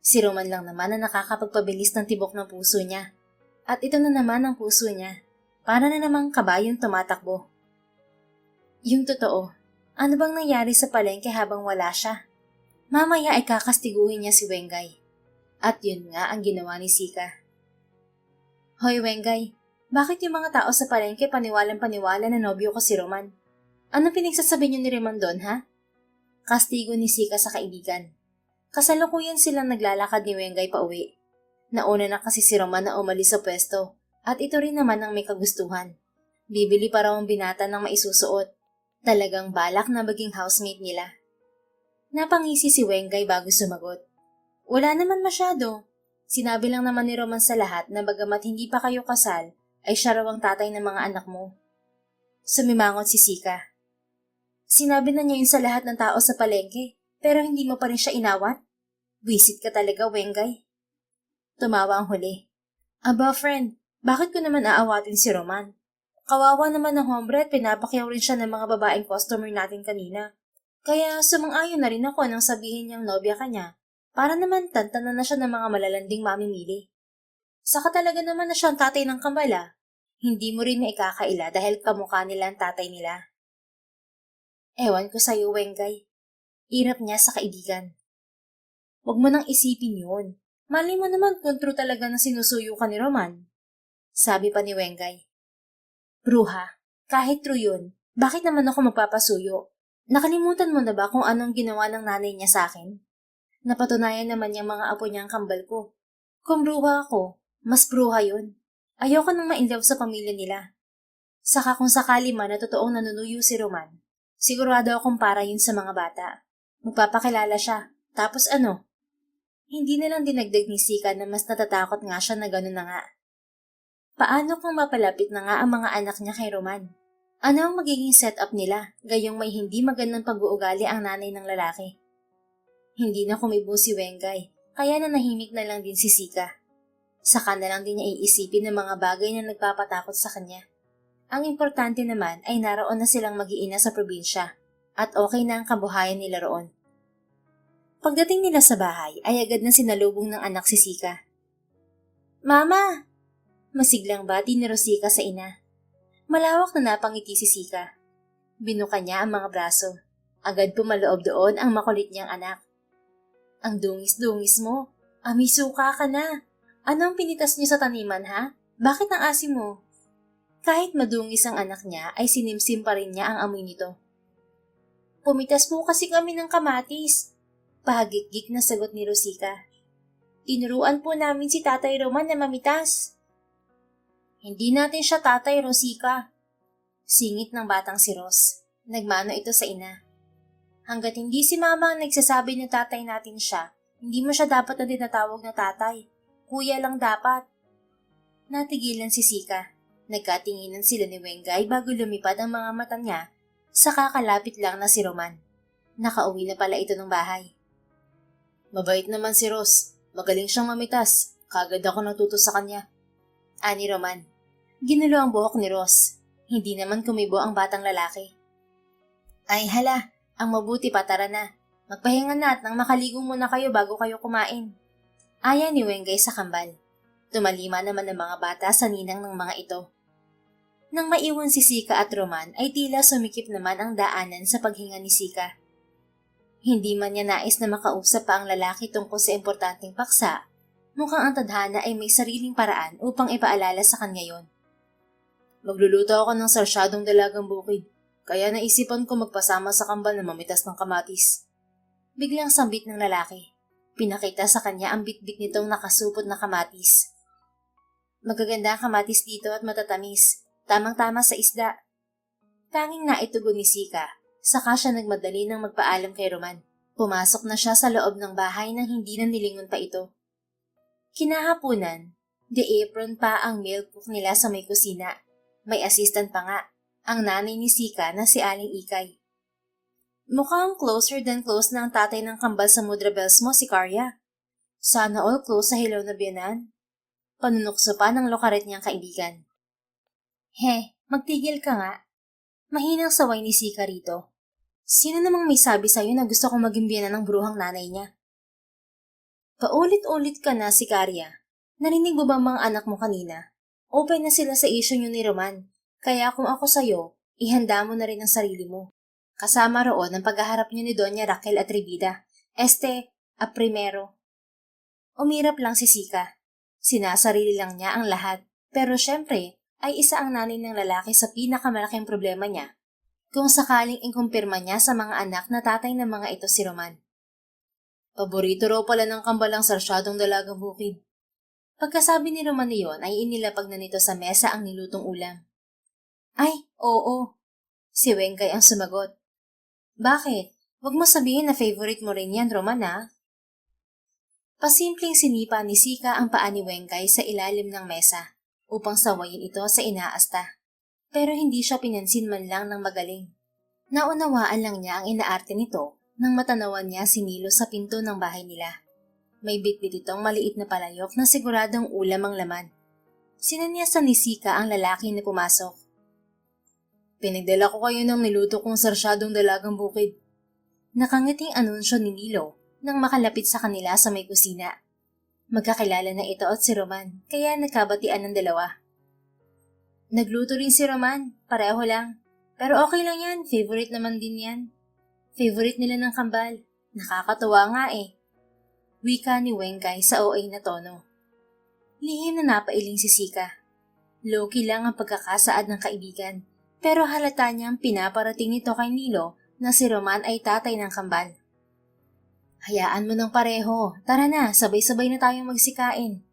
Si Roman lang naman na nakakapagpabilis ng tibok ng puso niya. At ito na naman ang puso niya. Para na namang kabayong tumatakbo. Yung totoo, ano bang nangyari sa palengke habang wala siya? Mamaya ay kakastiguhin niya si Wengay. At yun nga ang ginawa ni Sika. Hoy Wengay, bakit yung mga tao sa palengke paniwalang-paniwala na nobyo ko si Roman? Ano pinagsasabi niyo ni Roman doon, ha? Kastigo ni Sika sa kaibigan. Kasalukuyan silang naglalakad ni Wengay pa uwi. Nauna na kasi si Roman na umalis sa pwesto at ito rin naman ang may kagustuhan. Bibili pa raw ang binata ng maisusuot. Talagang balak na maging housemate nila. Napangisi si Wengay bago sumagot. Wala naman masyado. Sinabi lang naman ni Roman sa lahat na bagamat hindi pa kayo kasal, ay siya raw ang tatay ng mga anak mo. Sumimangot si Sika. Sinabi na niya yun sa lahat ng tao sa palengke, pero hindi mo pa rin siya inawat? Wisit ka talaga, Wengay. Tumawa ang huli. Aba, friend, bakit ko naman aawatin si Roman? Kawawa naman ng hombre at pinapakyaw rin siya ng mga babaeng customer natin kanina. Kaya sumang-ayon na rin ako nang sabihin niyang nobya ka niya, para naman tantanan na siya ng mga malalanding mamimili. Saka talaga naman na siya ang tatay ng kambala. Hindi mo rin na ikakaila dahil kamukha nila ang tatay nila. Ewan ko sa'yo, Wengay. Irap niya sa kaibigan. Huwag mo nang isipin yun. Mali mo naman kung true talaga na sinusuyo ka ni Roman. Sabi pa ni Wengay. Bruha, kahit true yun, bakit naman ako magpapasuyo? Nakalimutan mo na ba kung anong ginawa ng nanay niya sa akin? Napatunayan naman niyang mga apo niyang kambal ko. Kung bruha ako, mas bruha yun. Ayoko nang ma-inlove sa pamilya nila. Saka kung sakali man na totoong nanunuyo si Roman, sigurado akong para yun sa mga bata. Magpapakilala siya. Tapos ano? Hindi na lang dinagdag ni Sika na mas natatakot nga siya na gano'n na nga. Paano kung mapalapit na nga ang mga anak niya kay Roman? Ano ang magiging setup nila, gayong may hindi magandang pag-uugali ang nanay ng lalaki? Hindi na kumibo si Wengay, kaya nanahimik na lang din si Sika. Saka na lang din niya iisipin ng mga bagay na nagpapatakot sa kanya. Ang importante naman ay naroon na silang mag-iina sa probinsya at okay na ang kabuhayan nila roon. Pagdating nila sa bahay ay agad na sinalubong ng anak si Sika. Mama! Masiglang bati ni Rosika sa ina. Malawak na napangiti si Sika. Binuka niya ang mga braso. Agad pumaloob doon ang makulit niyang anak. Ang dungis-dungis mo. Amisuka ka na. Anong pinitas niyo sa taniman, ha? Bakit ang asim mo? Kahit madungis ang anak niya ay sinimsim pa rin niya ang amoy nito. Pumitas po kasi kami ng kamatis. Pahagik-gik na sagot ni Rosika. Tinuruan po namin si Tatay Roman na mamitas. Hindi natin siya tatay, Rosika. Singit ng batang si Ros. Nagmano ito sa ina. Hanggat hindi si Mama ang nagsasabi na tatay natin siya, hindi mo siya dapat na tinatawag na tatay. Kuya lang dapat. Natigilan si Sika. Nagkatinginan sila ni Wengay bago lumipad ang mga mata niya sa kakalapit lang na si Roman. Nakauwi na pala ito ng bahay. Mabait naman si Ros. Magaling siyang mamitas. Kagad ako natuto sa kanya. Ani Roman. Ginulo ang buhok ni Ros. Hindi naman kumibo ang batang lalaki. Ay hala, ang mabuti pa tara na. Magpahinga na at nang makaligo muna kayo bago kayo kumain. Aya ni Wengay sa kambal. Tumalima naman ang mga bata sa ninang ng mga ito. Nang maiwan si Sika at Roman ay tila sumikip naman ang daanan sa paghinga ni Sika. Hindi man niya nais na makausap pa ang lalaki tungkol sa importanteng paksa, mukhang ang tadhana ay may sariling paraan upang ipaalala sa kanya yon. Magluluto ako ng sarsyadong dalagang bukid, kaya naisipan ko magpasama sa kambal na mamitas ng kamatis. Biglang sambit ng lalaki. Pinakita sa kanya ang bitbit nitong nakasupot na kamatis. Magaganda ang kamatis dito at matatamis, tamang-tama sa isda. Tanging naitugon ni Sika, saka siya nagmadali ng magpaalam kay Roman. Pumasok na siya sa loob ng bahay nang hindi na nilingon pa ito. Kinahapunan, the apron pa ang meal cook nila sa may kusina. May assistant pa nga, ang nanay ni Sika na si Aling Ikay. Mukhang closer than close na ang tatay ng kambal sa Mudra Bells mo, si Karya. Sana all close sa hilaw na biyanan. Panunukso pa ng lokaret niyang kaibigan. Magtigil ka nga. Mahinang saway ni Sika rito. Sino namang may sabi sa'yo na gusto kong maging biyanan ng bruhang nanay niya? Paulit-ulit ka na, si Karya. Narinig mo ba mga anak mo kanina? Open na sila sa issue nyo ni Roman, kaya kung ako sa'yo, ihanda mo na rin ang sarili mo. Kasama roon ang paghaharap nyo ni Doña Raquel Atrevida, a primero. Umirap lang si Sika. Sinasarili lang niya ang lahat, pero syempre ay isa ang nanay ng lalaki sa pinakamalaking problema niya. Kung sakaling ikumpirma niya sa mga anak na tatay ng mga ito si Roman. Paborito raw pala ng kambalang sarsyadong dalagang bukid. Pagkasabi ni Roman niyon ay inilapag na nito sa mesa ang nilutong ulam. Ay, oo. Si Wengay ang sumagot. Bakit? Huwag mo sabihin na favorite mo rin yan, Roman ha? Pasimpleng sinipa ni Sika ang paa ni Wengay sa ilalim ng mesa upang sawayin ito sa inaasta. Pero hindi siya pinansin man lang ng magaling. Naunawaan lang niya ang inaarte nito nang matanawan niya si Nilo sa pinto ng bahay nila. May bitbit itong maliit na palayok na siguradong ulam ang laman. Sinanyasan ni Sika ang lalaki na pumasok. Pinagdala ko kayo ng niluto kong sarsyadong dalagang bukid. Nakangiting anunsyo ni Nilo nang makalapit sa kanila sa may kusina. Magkakilala na ito at si Roman, kaya nagkabatian ng dalawa. Nagluto rin si Roman, pareho lang. Pero okay lang yan, favorite naman din yan. Favorite nila ng kambal. Nakakatuwa nga eh. Wika ni Wengay sa OA na tono. Lihim na napailing si Sika. Low-key lang ang pagkakasaad ng kaibigan, pero halata niyang pinaparating nito kay Nilo na si Roman ay tatay ng kambal. Hayaan mo ng pareho. Tara na, sabay-sabay na tayong magsikain.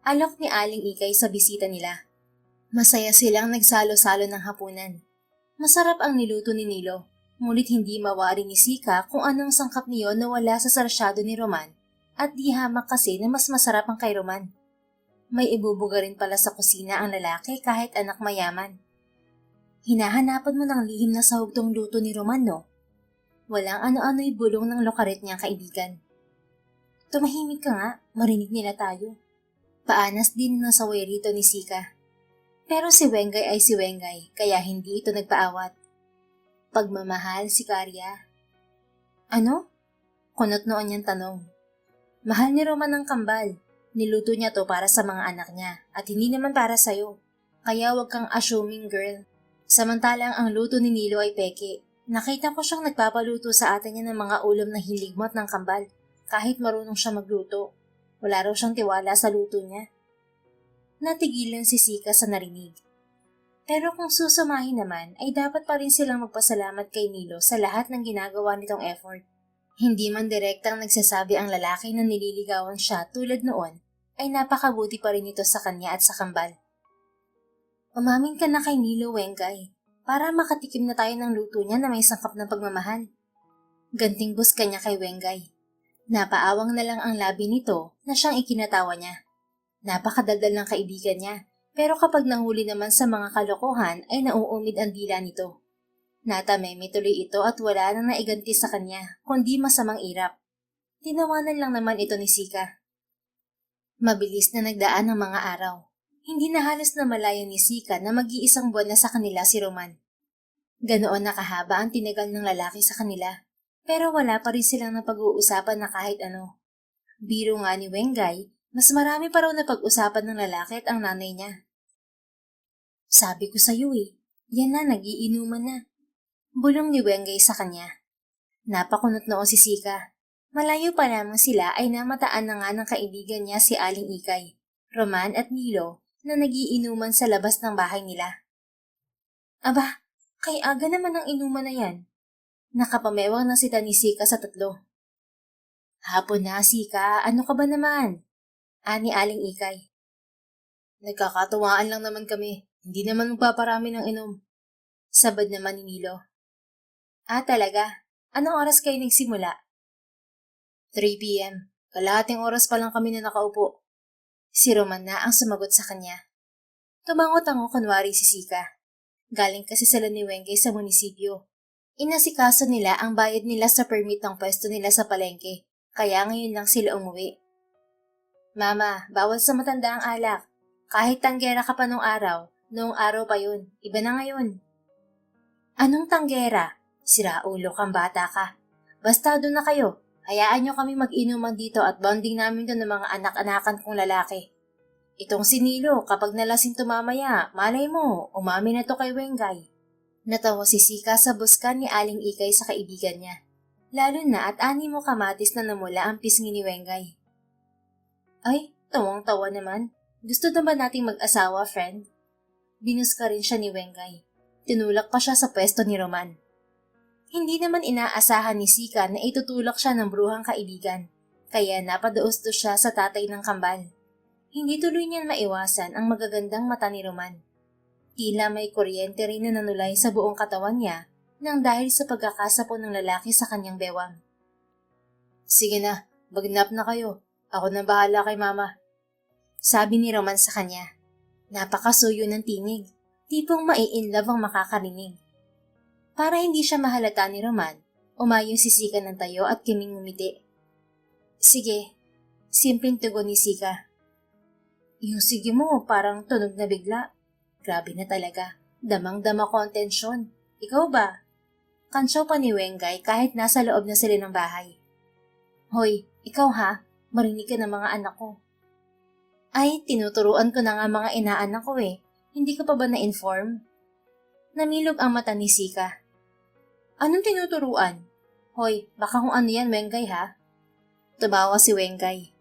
Alok ni Aling Ikay sa bisita nila. Masaya silang nagsalo-salo ng hapunan. Masarap ang niluto ni Nilo, ngunit hindi mawari ni Sika kung anong sangkap niyon na wala sa sarsyado ni Roman at di hamak kasi na mas masarap ang kay Roman. May ibubuga rin pala sa kusina ang lalaki kahit anak mayaman. Hinahanapan mo ng lihim na sahog tong luto ni Roman, no? Walang ano-ano'y bulong ng lokaret niyang kaibigan. Tumahimik ka nga, marinig nila tayo. Paanas din ng saway rito ni Sika. Pero si Wengay ay si Wengay, kaya hindi ito nagpaawat. Pagmamahal si Karya. Ano? Kunot noon niyang tanong. Mahal ni Roman ng kambal. Niluto niya to para sa mga anak niya at hindi naman para sa'yo. Kaya wag kang assuming girl. Samantalang ang luto ni Nilo ay peke. Nakita ko siyang nagpapaluto sa atin niya ng mga ulam na hiligmot ng kambal. Kahit marunong siya magluto. Wala raw siyang tiwala sa luto niya. Natigilan si Sika sa narinig. Pero kung susumahin naman ay dapat pa rin silang magpasalamat kay Nilo sa lahat ng ginagawa nitong effort. Hindi man direktang nagsasabi ang lalaki na nililigawan siya tulad noon, ay napakabuti pa rin ito sa kanya at sa kambal. Umamin ka na kay Nilo, Wengay, para makatikim na tayo ng luto niya na may sangkap ng pagmamahal. Ganting bus kanya kay Wengay. Napaawang na lang ang labi nito na siyang ikinatawa niya. Napakadaldal ng kaibigan niya, pero kapag nahuli naman sa mga kalokohan ay nauumid ang dila nito. Natameme tuloy ito at wala nang naiganti sa kanya, kundi masamang irap. Tinawanan lang naman ito ni Sika. Mabilis na nagdaan ang mga araw. Hindi na halos na malayo ni Sika na mag-iisang buwan na sa kanila si Roman. Ganoon na kahaba ang tinagal ng lalaki sa kanila, pero wala pa rin silang napag-uusapan na kahit ano. Biro nga ni Wengay, mas marami pa raw na pag-usapan ng lalaki at ang nanay niya. Sabi ko sa'yo yan na, nagiinuman na. Bulong ni Wengay sa kanya. Napakunot noon si Sika. Malayo pa lamang sila ay namataan na nga ng kaibigan niya si Aling Ikay, Roman at Nilo na nagiinuman sa labas ng bahay nila. Aba, kay aga naman ang inuman na yan. Nakapamewang na si Sika sa tatlo. Hapon na, Sika, ano ka ba naman? Ani Aling Ikay. Nagkakatuwaan lang naman kami, hindi naman magpaparami ng inom. Sabad naman ni Nilo. Talaga? Anong oras kayo nagsimula? 3 p.m. Kalahating oras pa lang kami na nakaupo. Si Roman na ang sumagot sa kanya. Tumangot-tango kunwari si Sika. Galing kasi sila ni Wengay sa munisipyo. Inasikaso nila ang bayad nila sa permit ng pwesto nila sa palengke, kaya ngayon lang sila umuwi. Mama, bawal sa matanda ang alak. Kahit tanggera ka pa noong araw pa yun, iba na ngayon. Anong tanggera? Sira ulo kang bata ka. Basta doon na kayo. Hayaan nyo kami mag-inuman dito at bonding namin doon ng mga anak-anakan kong lalaki. Itong si Nilo, kapag nalasing tumamaya, malay mo, umami na to kay Wengay. Natawa si Sika sa buskan ni Aling Ikay sa kaibigan niya. Lalo na at animo kamatis na namula ang pisngi ni Wengay. Ay, tawang-tawa naman. Gusto na ba nating mag-asawa, friend? Binuska rin siya ni Wengay. Tinulak pa siya sa pwesto ni Roman. Hindi naman inaasahan ni Sika na itutulak siya ng bruhang kaibigan, kaya napadaos-dos siya sa tatay ng kambal. Hindi tuloy niyan maiwasan ang magagandang mata ni Roman. Tila may kuryente rin na nanulay sa buong katawan niya nang dahil sa pagkakasapo ng lalaki sa kanyang bewang. Sige na, magnap na kayo. Ako na bahala kay mama. Sabi ni Roman sa kanya. Napakasuyo ng tinig. Tipong mai-inlove ang makakarinig. Para hindi siya mahalata ni Roman, umayo si Sika ng tayo at kiming ngumiti. Sige, simpleng tugon ni Sika. Yung sige mo parang tunog na bigla. Grabe na talaga. Damang-dama ko ang tensyon. Ikaw ba? Kansyaw pa ni Wengay kahit nasa loob na sila ng bahay. Hoy, ikaw ha? Marinig ka ng mga anak ko. Ay, tinuturuan ko na nga mga inaanak ko eh. Hindi ka pa ba na-inform? Namilog ang mata ni Sika. Anong tinuturuan? Hoy, baka kung ano yan, Wengay ha? Tumawa si Wengay.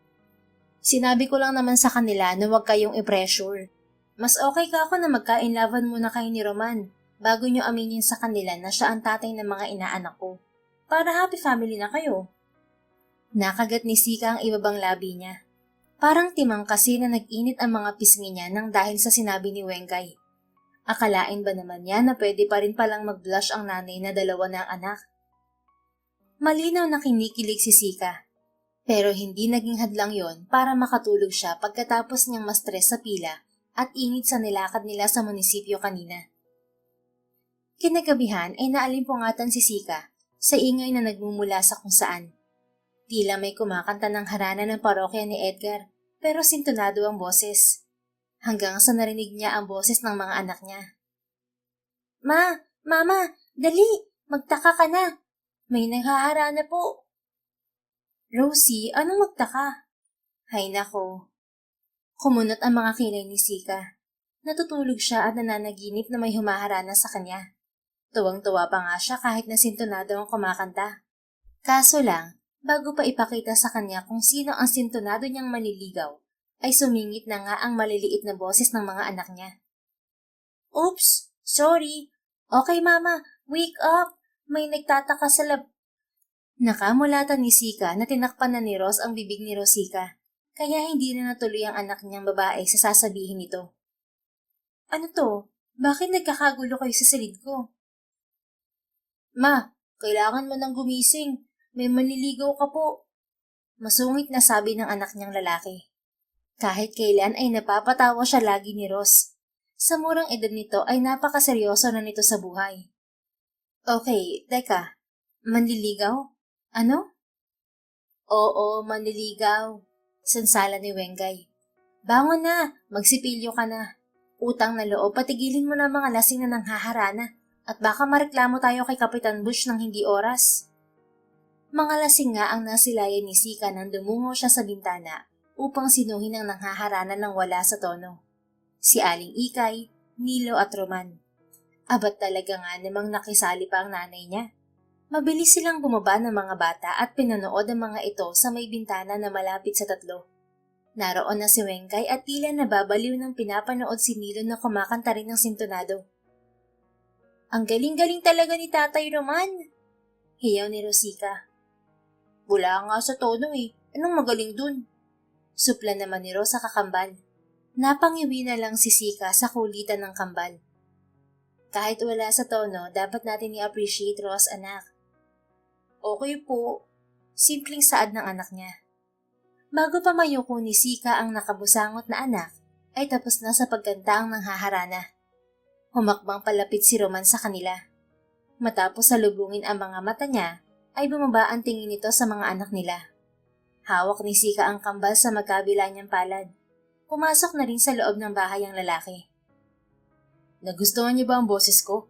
Sinabi ko lang naman sa kanila na huwag kayong i-pressure. Mas okay ka ako na magka-inlavan muna kayo ni Roman bago nyo aminin sa kanila na siya ang tatay ng mga inaanak ko. Para happy family na kayo. Nakagat ni Sika ang ibabang labi niya. Parang timang kasi na nag-init ang mga pisngi niya nang dahil sa sinabi ni Wengay. Akalain ba naman niya na pwede pa rin palang mag-blush ang nanay na dalawa na ang anak? Malinaw na kinikilig si Sika. Pero hindi naging hadlang yon para makatulog siya pagkatapos niyang ma-stress sa pila at init sa nilakad nila sa munisipyo kanina. Kinagabihan ay naalimpungatan si Sika sa ingay na nagmumula sa kung saan. Tila may kumakanta ng harana ng parokya ni Edgar pero sintonado ang boses. Hanggang sa narinig niya ang boses ng mga anak niya. Ma! Mama! Dali! Magtaka ka na! May naghaharana po! Rosie, anong magtaka? Hay nako. Kumunot ang mga kilay ni Sika. Natutulog siya at nananaginip na may humaharana sa kanya. Tuwang-tuwa pa nga siya kahit nasintonado ang kumakanta. Kaso lang, bago pa ipakita sa kanya kung sino ang sintonado niyang manliligaw, ay sumingit na nga ang maliliit na boses ng mga anak niya. Oops! Sorry! Okay mama, wake up! May nagtataka sa Nakamulatan ni Sika na tinakpan na ni Ross ang bibig ni Rosika, kaya hindi na natuloy ang anak niyang babae sa sasabihin nito. Ano to? Bakit nagkakagulo kayo sa silid ko? Ma, kailangan mo nang gumising. May manliligaw ka po. Masungit na sabi ng anak niyang lalaki. Kahit kailan ay napapatawa siya lagi ni Ross. Sa murang edad nito ay napakaseryoso na nito sa buhay. Okay, teka. Manliligaw? Ano? Oo, manliligaw. Sansala ni Wengay. Bangon na, magsipilyo ka na. Utang na loob, patigilin mo na mga lasing na nanghaharana at baka mareklamo tayo kay Kapitan Bush ng hindi oras. Mga lasing nga ang nasilayan ni Sika nang dumungo siya sa bintana upang sinuhin ang nanghaharana ng wala sa tono. Si Aling Ikay, Nilo at Roman. Abat talaga nga namang nakisali pa ang nanay niya. Mabilis silang bumaba ng mga bata at pinanood ang mga ito sa may bintana na malapit sa tatlo. Naroon na si Wengay at tila nababaliw ng pinapanood si Nilo na kumakanta rin ng sintonado. Ang galing-galing talaga ni Tatay Roman! Hiyaw ni Rosika. Wala nga sa tono eh. Anong magaling dun? Supla naman ni Ros sa kakambal. Napangiwi na lang si Sika sa kulitan ng kambal. Kahit wala sa tono, dapat natin i-appreciate Ros, anak. Okay po. Simpleng saad ng anak niya. Bago pa mayuko ni Sika ang nakabusangot na anak, ay tapos na sa pagkanta ang nanghaharana. Humakbang palapit si Roman sa kanila. Matapos salubungin ang mga mata niya, ay bumaba ang tingin nito sa mga anak nila. Hawak ni Sika ang kambal sa magkabila niyang palad. Pumasok na rin sa loob ng bahay ang lalaki. Nagustuhan niyo ba ang boses ko?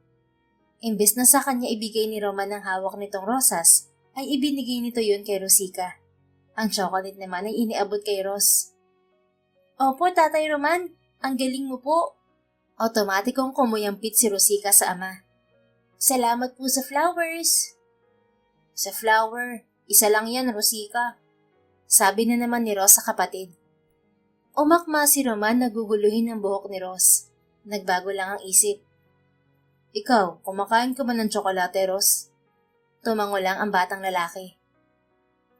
Imbes na sa kanya ibigay ni Roman ang hawak nitong rosas, ay ibinigay nito yun kay Rosika. Ang chocolate naman ay iniabot kay Ross. Opo, Tatay Roman. Ang galing mo po. Otomatikong kumuyampit si Rosica sa ama. Salamat po sa flowers. Sa flower, isa lang yan, Rosica. Sabi na naman ni Ross sa kapatid. Umakma si Roman na guguluhin ang buhok ni Ross. Nagbago lang ang isip. Ikaw, kumakain ka ba ng tsokolate, Ross? Tumango lang ang batang lalaki.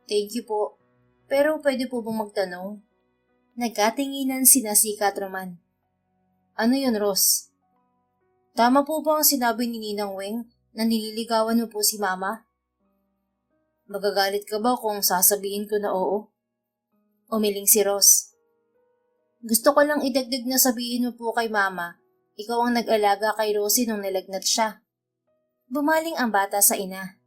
Thank you po. Pero pwede po bang magtanong? Nagkatinginan sina Sika at Roman. Ano yun, Ross? Tama po ba ang sinabi ni Ninang Weng na nililigawan mo po si Mama? Magagalit ka ba kung sasabihin ko na oo? Umiling si Ross. Gusto ko lang idagdag na sabihin mo po kay Mama, ikaw ang nag-alaga kay Rosie nung nilagnat siya. Bumaling ang bata sa ina.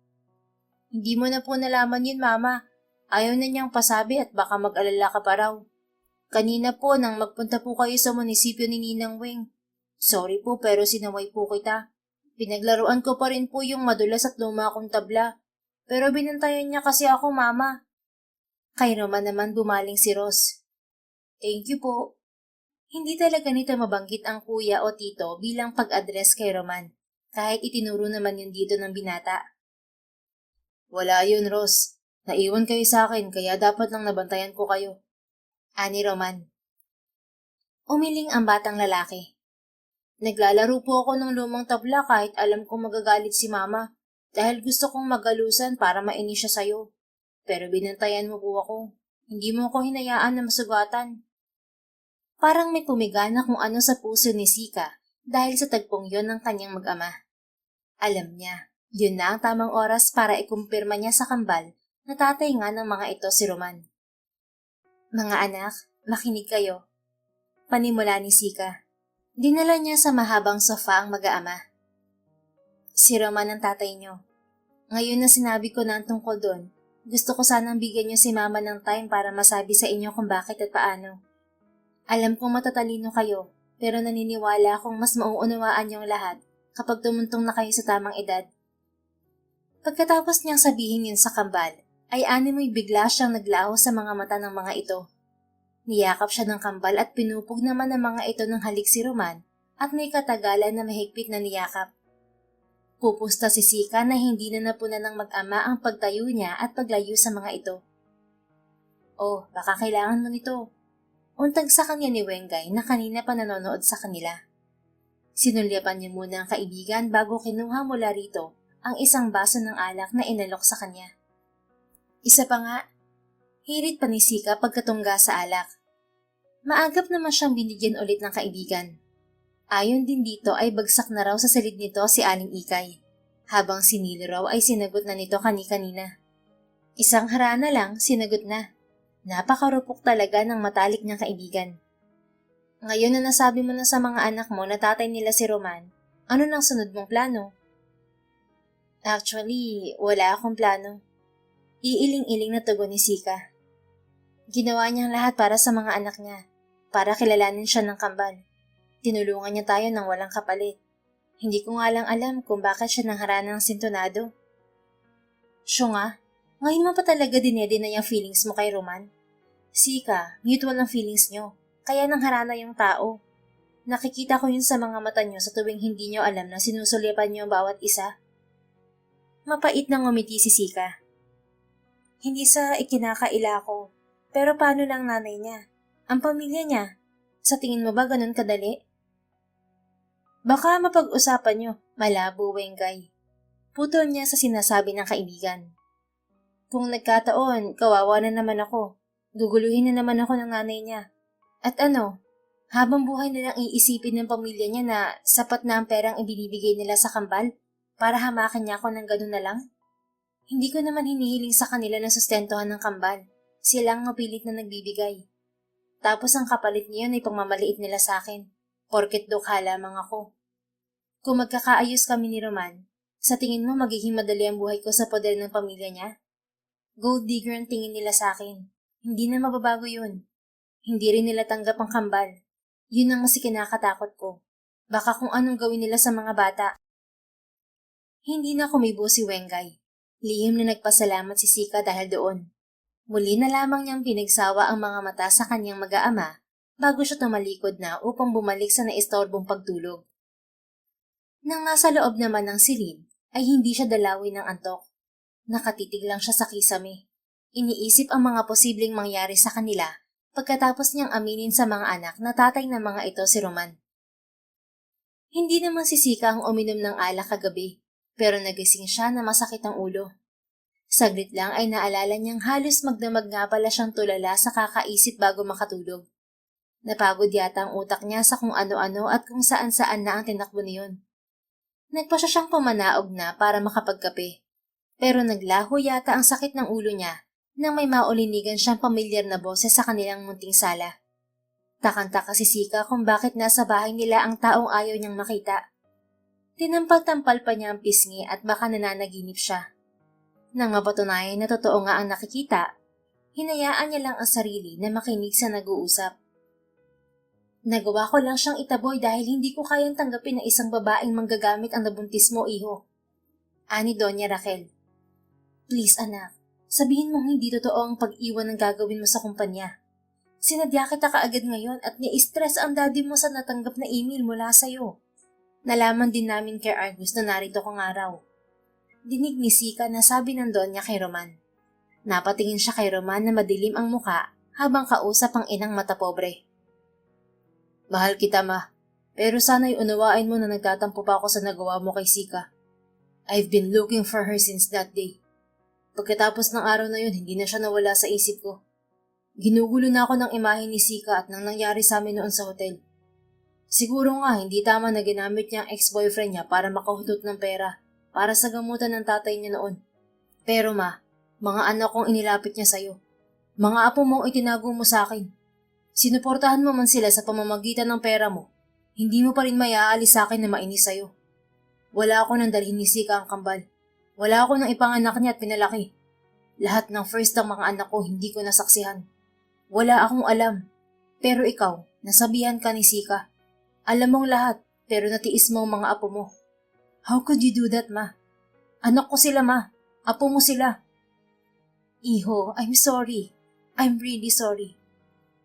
Hindi mo na po nalaman yun, Mama. Ayaw na niyang pasabi at baka mag-alala ka pa raw. Kanina po nang magpunta po kayo sa munisipyo ni Ninang Weng. Sorry po pero sinaway po kita. Pinaglaruan ko pa rin po yung madulas at luma kong tabla. Pero binantayan niya kasi ako, Mama. Kay Roman naman bumaling si Ross. Thank you po. Hindi talaga nito mabanggit ang kuya o tito bilang pag-address kay Roman, kahit itinuro naman yun dito ng binata. Wala yun, Ross. Naiwan kayo sa akin kaya dapat lang nabantayan ko kayo. Ani Roman. Umiling ang batang lalaki. Naglalaro po ako ng lumang tabla kahit alam kong magagalit si Mama dahil gusto kong magalusan para mainis siya sa'yo. Pero binantayan mo po ako. Hindi mo ako hinayaan na masugatan. Parang may kumigana kung ano sa puso ni Sika dahil sa tagpong yon ng kanyang mag-ama. Alam niya, yun na ang tamang oras para ikumpirma niya sa kambal na tatay nga ng mga ito si Roman. Mga anak, makinig kayo. Panimula ni Sika. Dinala niya sa mahabang sofa ang mag-aama. Si Roman ang tatay niyo. Ngayon na sinabi ko na ang tungkol doon, gusto ko sanang bigyan niyo si Mama ng time para masabi sa inyo kung bakit at paano. Alam kong matatalino kayo, pero naniniwala akong mas mauunawaan niyong lahat kapag tumuntong na kayo sa tamang edad. Pagkatapos niyang sabihin yun sa kambal, ay animoy bigla siyang naglaho sa mga mata ng mga ito. Niyakap siya ng kambal at pinupog naman ng mga ito ng halik si Roman at may katagalan na mahigpit na niyakap. Pupusta si Sika na hindi na napunan ng mag-ama ang pagtayo niya at paglayo sa mga ito. Oh, baka kailangan mo nito. Untag sa kanya ni Wengay na kanina pa nanonood sa kanila. Sinulyapan niya muna ang kaibigan bago kinuha mula rito ang isang baso ng alak na inalok sa kanya. Isa pa nga, hirit pa ni Sika pagkatungga sa alak. Maagap naman siyang binigyan ulit ng kaibigan. Ayon din dito ay bagsak na raw sa silid nito si Aling Ikay, habang si Nilo raw ay sinagot na nito kani-kanina. Isang harana lang, sinagot na. Napakarupok talaga ng matalik niyang kaibigan. Ngayon na nasabi mo na sa mga anak mo na tatay nila si Roman, ano nang sunod mong plano? Actually, wala akong plano. Iiling-iling na tugon ni Sika. Ginawa niyang lahat para sa mga anak niya, para kilalanin siya ng kambal. Tinulungan niya tayo ng walang kapalit. Hindi ko nga lang alam kung bakit siya nangharana ng sintonado. Siya nga, ngayon mo pa talaga dinede na yung feelings mo kay Roman? Sika, mutual ang feelings niyo, kaya nangharana yung tao. Nakikita ko yun sa mga mata niyo sa tuwing hindi niyo alam na sinusulyapan niyo ang bawat isa. Mapait na ngumiti si Sika. Hindi sa ikinakaila ko, pero paano lang nanay niya? Ang pamilya niya? Sa tingin mo ba ganun kadali? Baka mapag-usapan niyo, malabo Wengay. Putol niya sa sinasabi ng kaibigan. Kung nagkataon, kawawa na naman ako. Guguluhin na naman ako ng nanay niya. At ano, habang buhay na lang iisipin ng pamilya niya na sapat na ang perang ibinibigay nila sa kambal para hamakan niya ako ng ganun na lang? Hindi ko naman hinihiling sa kanila na sustentuhan ng kambal. Silang mapilit na nagbibigay. Tapos ang kapalit niyon ay pagmamaliit nila sa akin, porket dukha lamang ako. Kung magkakaayos kami ni Roman, sa tingin mo magiging madali ang buhay ko sa poder ng pamilya niya? Gold digger ang tingin nila sa akin. Hindi na mababago yun. Hindi rin nila tanggap ang kambal. Yun ang mas kinakatakot ko. Baka kung anong gawin nila sa mga bata. Hindi na kumibo si Wengay. Lihim na nagpasalamat si Sika dahil doon. Muli na lamang niyang pinagsawa ang mga mata sa kanyang mag-aama bago siya tumalikod na upang bumalik sa naistorbong pagtulog. Nang nasa loob naman ng silid, ay hindi siya dalawin ng antok. Nakatitig lang siya sa kisame. Iniisip ang mga posibleng mangyari sa kanila pagkatapos niyang aminin sa mga anak na tatay ng mga ito si Roman. Hindi naman si Sika ang uminom ng alak kagabi, pero nagising siya na masakit ang ulo. Saglit lang ay naalala niyang halos magdamag nga pala siyang tulala sa kakaisip bago makatulog. Napagod yata ang utak niya sa kung ano-ano at kung saan-saan na ang tinakbo niyon. Nagpa siya siyang pumanaog na para makapagkape, pero naglaho yata ang sakit ng ulo niya nang may maulinigan siyang pamilyar na boses sa kanilang munting sala. Takang-taka si Sika kung bakit nasa bahay nila ang taong ayaw niyang makita. Tinampal-tampal pa niya ang pisngi at baka nananaginip siya. Nang mapatunayan na totoo nga ang nakikita, hinayaan niya lang ang sarili na makinig sa nag-uusap. Nagawa ko lang siyang itaboy dahil hindi ko kayang tanggapin na isang babaeng manggagamit ang nabuntis mo, iho. Ani Doña Raquel. Please anak, sabihin mong hindi totoo ang pag-iwan ng gagawin mo sa kumpanya. Sinadya kita kaagad ngayon at ni-stress ang daddy mo sa natanggap na email mula sa'yo. Nalaman din namin kay Argus na narito kong araw. Dinig ni Sika na sabi ng Donya kay Roman. Napatingin siya kay Roman na madilim ang muka habang kausap ang inang mata pobre. Mahal kita ma, pero sana'y unawain mo na nagtatampo pa ako sa nagawa mo kay Sika. I've been looking for her since that day. Pagkatapos ng araw na yun, hindi na siya nawala sa isip ko. Ginugulo na ako ng imahe ni Sika at nang nangyari sa amin noon sa hotel. Siguro nga hindi tama na ginamit niya ang ex-boyfriend niya para makahutot ng pera para sa gamutan ng tatay niya noon. Pero ma, mga anak kong inilapit niya sa'yo. Mga apo mong itinago mo sa akin. Sinuportahan mo man sila sa pamamagitan ng pera mo. Hindi mo pa rin maiaalis sa akin na mainis sa'yo. Wala ako nang dalhin ni Sika ang kambal. Wala ako nang ipanganak niya at pinalaki. Lahat ng first ng mga anak ko hindi ko nasaksihan. Wala akong alam. Pero ikaw, nasabihan ka ni Sika. Alam mong lahat, pero natiis mo ang mga apo mo. How could you do that, ma? Anak ko sila, ma. Apo mo sila. Iho, I'm sorry. I'm really sorry.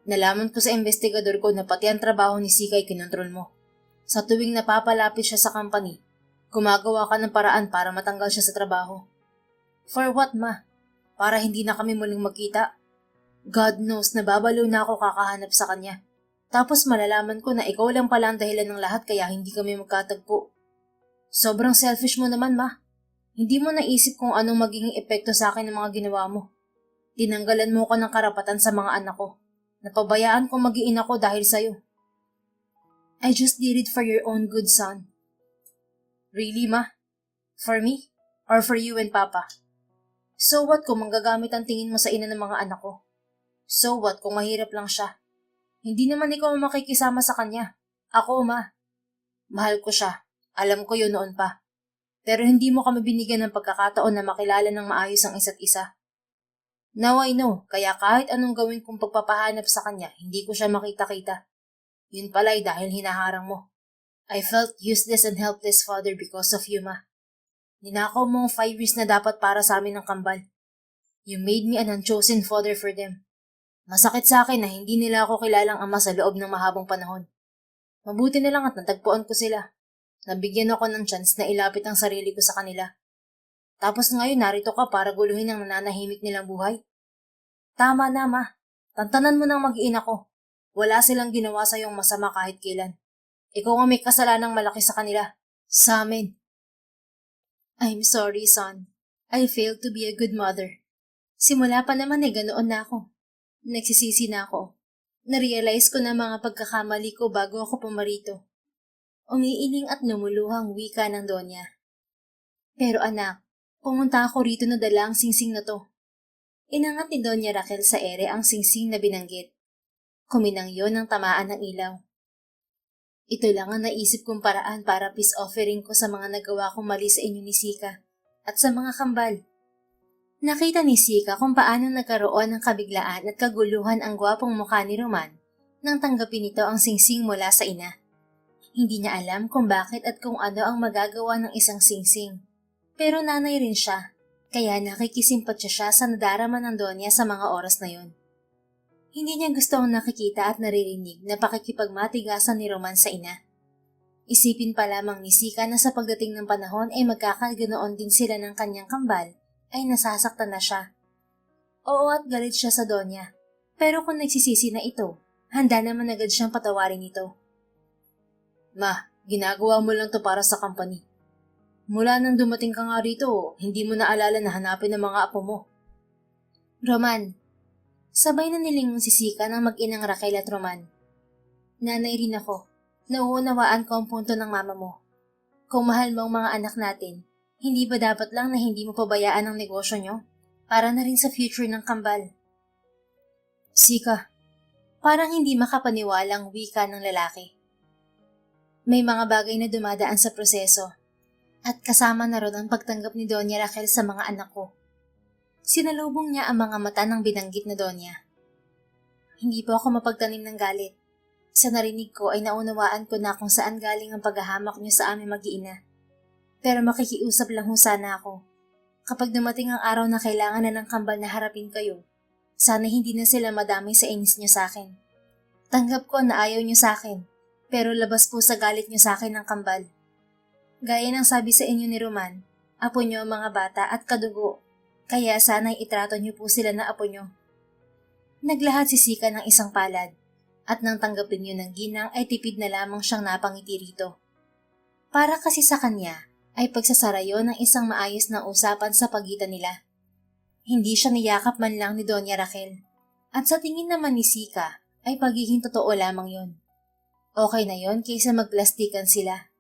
Nalaman ko sa investigador ko na pati ang trabaho ni Sika ay kinontrol mo. Sa tuwing napapalapit siya sa company, gumagawa ka ng paraan para matanggal siya sa trabaho. For what, ma? Para hindi na kami muling magkita? God knows, nababalo na ako kakahanap sa kanya. Tapos malalaman ko na ikaw lang pala ang dahilan ng lahat kaya hindi kami magkatagpo. Sobrang selfish mo naman, ma. Hindi mo naisip kung anong magiging epekto sa akin ng mga ginawa mo. Tinanggalan mo ko ng karapatan sa mga anak ko. Napabayaan kong mag-iin ako dahil sa'yo. I just did it for your own good, son. Really, ma? For me? Or for you and Papa? So what kung manggagamit ang tingin mo sa ina ng mga anak ko? So what kung mahirap lang siya? Hindi naman ikaw ang makikisama sa kanya. Ako, ma. Mahal ko siya. Alam ko yun noon pa. Pero hindi mo kami binigyan ng pagkakataon na makilala ng maayos ang isa't isa. Now I know, kaya kahit anong gawin kong pagpapahanap sa kanya, hindi ko siya makita-kita. Yun pala'y dahil hinaharang mo. I felt useless and helpless, Father, because of you, ma. Ninakaw mo ang 5 years na dapat para sa amin ng kambal. You made me an unchosen father for them. Masakit sa akin na hindi nila ako kilalang ama sa loob ng mahabang panahon. Mabuti na lang at natagpuan ko sila. Nabigyan ako ng chance na ilapit ang sarili ko sa kanila. Tapos ngayon narito ka para guluhin ang nananahimik nilang buhay. Tama na, ma. Tantanan mo nang mag-iina ko. Wala silang ginawa sa iyong masama kahit kailan. Ikaw ang may kasalanang malaki sa kanila. Sa amin. I'm sorry, son. I failed to be a good mother. Simula pa naman ganoon na ako. Nagsisisi na ako. Narealize ko na mga pagkakamali ko bago ako pumarito. Umiiling at lumuluhang wika ng Donya. Pero anak, pumunta ako rito na dala ang singsing na to. Inangat ni Doña Raquel sa ere ang singsing na binanggit. Kuminang yon ng tamaan ng ilaw. Ito lang ang naisip kong paraan para peace offering ko sa mga nagawa kong mali sa inyo ni Sika at sa mga kambal. Nakita ni Sika kung paano nagkaroon ng kabiglaan at kaguluhan ang gwapong mukha ni Roman nang tanggapin nito ang singsing mula sa ina. Hindi niya alam kung bakit at kung ano ang magagawa ng isang singsing. Pero nanay rin siya, kaya nakikisimpatya siya sa nadarama ng Donya sa mga oras na yon. Hindi niya gustong nakikita at naririnig na pakikipagmatigasan ni Roman sa ina. Isipin pa lamang ni Sika na sa pagdating ng panahon ay magkakaganoon din sila ng kanyang kambal, ay nasasaktan na siya. Oo at galit siya sa Donya, pero kung nagsisisi na ito, handa naman agad siyang patawarin ito. Ma, ginagawa mo lang to para sa company. Mula nang dumating ka nga rito, hindi mo naalala na hanapin ang mga apo mo. Roman, sabay na nilingon si Sika ng mag-inang Raquel at Roman. Nanay rin ako. Nauunawaan ko ang punto ng mama mo. Kung mahal mo ang mga anak natin, hindi ba dapat lang na hindi mo pabayaan ang negosyo nyo? Para na rin sa future ng kambal. Sika, parang hindi makapaniwalang wika ng lalaki. May mga bagay na dumadaan sa proseso, at kasama na ron ang pagtanggap ni Donya Raquel sa mga anak ko. Sinalubong niya ang mga mata ng binanggit na Donya. Hindi po ako mapagtanim ng galit. Sa narinig ko ay naunawaan ko na kung saan galing ang paghahamak niyo sa aming mag-iina. Pero makikiusap lang ho sana ako. Kapag dumating ang araw na kailangan na ng kambal na harapin kayo, sana hindi na sila madamay sa inis niyo sa akin. Tanggap ko na ayaw niyo sa akin, pero labas po sa galit niyo sa akin ng kambal. Gaya ng sabi sa inyo ni Roman, apo niyo ang mga bata at kadugo, kaya sana'y itrato niyo po sila na apo niyo. Naglahad si Sika ng isang palad. At nang tanggapin yun ng ginang ay tipid na lamang siyang napangiti rito. Para kasi sa kanya ay pagsasara yun ng isang maayos na usapan sa pagitan nila. Hindi siya niyakap man lang ni Donya Raquel. At sa tingin naman ni Sika ay pagiging totoo lamang yun. Okay na yun kaysa magplastikan sila.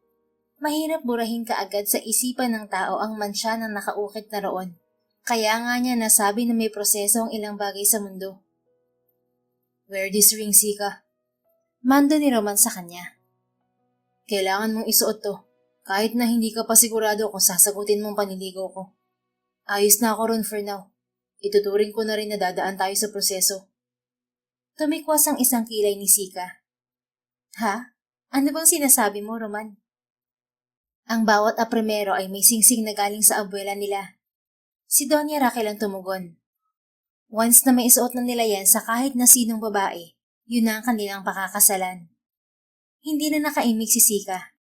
Mahirap burahin kaagad sa isipan ng tao ang mansya ng nakaukit na roon. Kaya nga niya nasabi na may proseso ang ilang bagay sa mundo. Wear this ring, Sika. Mando ni Roman sa kanya. Kailangan mong isuot to, kahit na hindi ka pa sigurado kung sasagutin mong paniligaw ko. Ayos na ako ron for now. Ituturing ko na rin na dadaan tayo sa proseso. Tumikwas ang isang kilay ni Sika. Ha? Ano bang sinasabi mo, Roman? Ang bawat apremero ay may singsing na galing sa abuela nila. Si Donya Raquel ang tumugon. Once na may isuot na nila yan sa kahit na sinong babae, yun na ang kanilang pakakasalan. Hindi na nakaimik si Sika.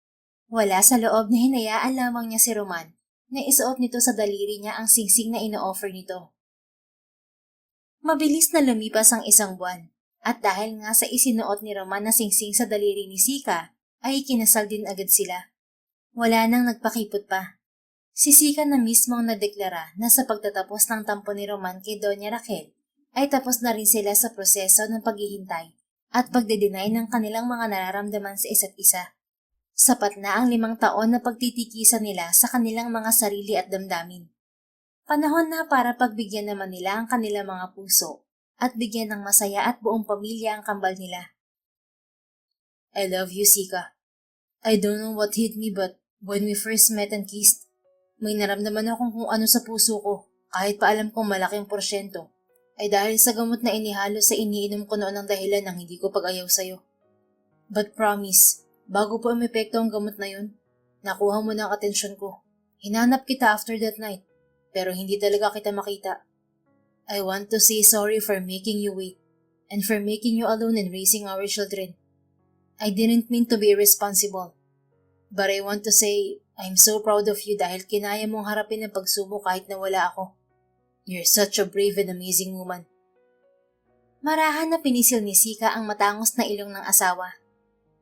Wala sa loob na hinayaan lamang niya si Roman na isuot nito sa daliri niya ang singsing na ino-offer nito. Mabilis na lumipas ang isang buwan, at dahil nga sa isinuot ni Roman na singsing sa daliri ni Sika, ay kinasal din agad sila. Wala nang nagpakipot pa. Si Sika na mismo ang nadeklara na sa pagtatapos ng tampo ni Roman kay Donya Raquel, ay tapos na rin sila sa proseso ng paghihintay at pagde-deny ng kanilang mga nararamdaman sa isa't isa. Sapat na ang 5 taon na pagtitikisan nila sa kanilang mga sarili at damdamin. Panahon na para pagbigyan naman nila ang kanilang mga puso at bigyan ng masaya at buong pamilya ang kambal nila. I love you, Sika. I don't know what hit me but when we first met and kissed, may naramdaman akong kung ano sa puso ko, kahit pa alam kong malaking porsyento, ay dahil sa gamot na inihalo sa iniinom ko noon ang dahilan ng hindi ko pag-ayaw sa'yo. But promise, bago po umepekto ang gamot na yun, nakuha mo na ang atensyon ko. Hinanap kita after that night, pero hindi talaga kita makita. I want to say sorry for making you wait, and for making you alone in raising our children. I didn't mean to be irresponsible, but I want to say, I'm so proud of you dahil kinaya mong harapin ang pagsubok kahit na wala ako. You're such a brave and amazing woman. Marahan na pinisil ni Sika ang matangos na ilong ng asawa.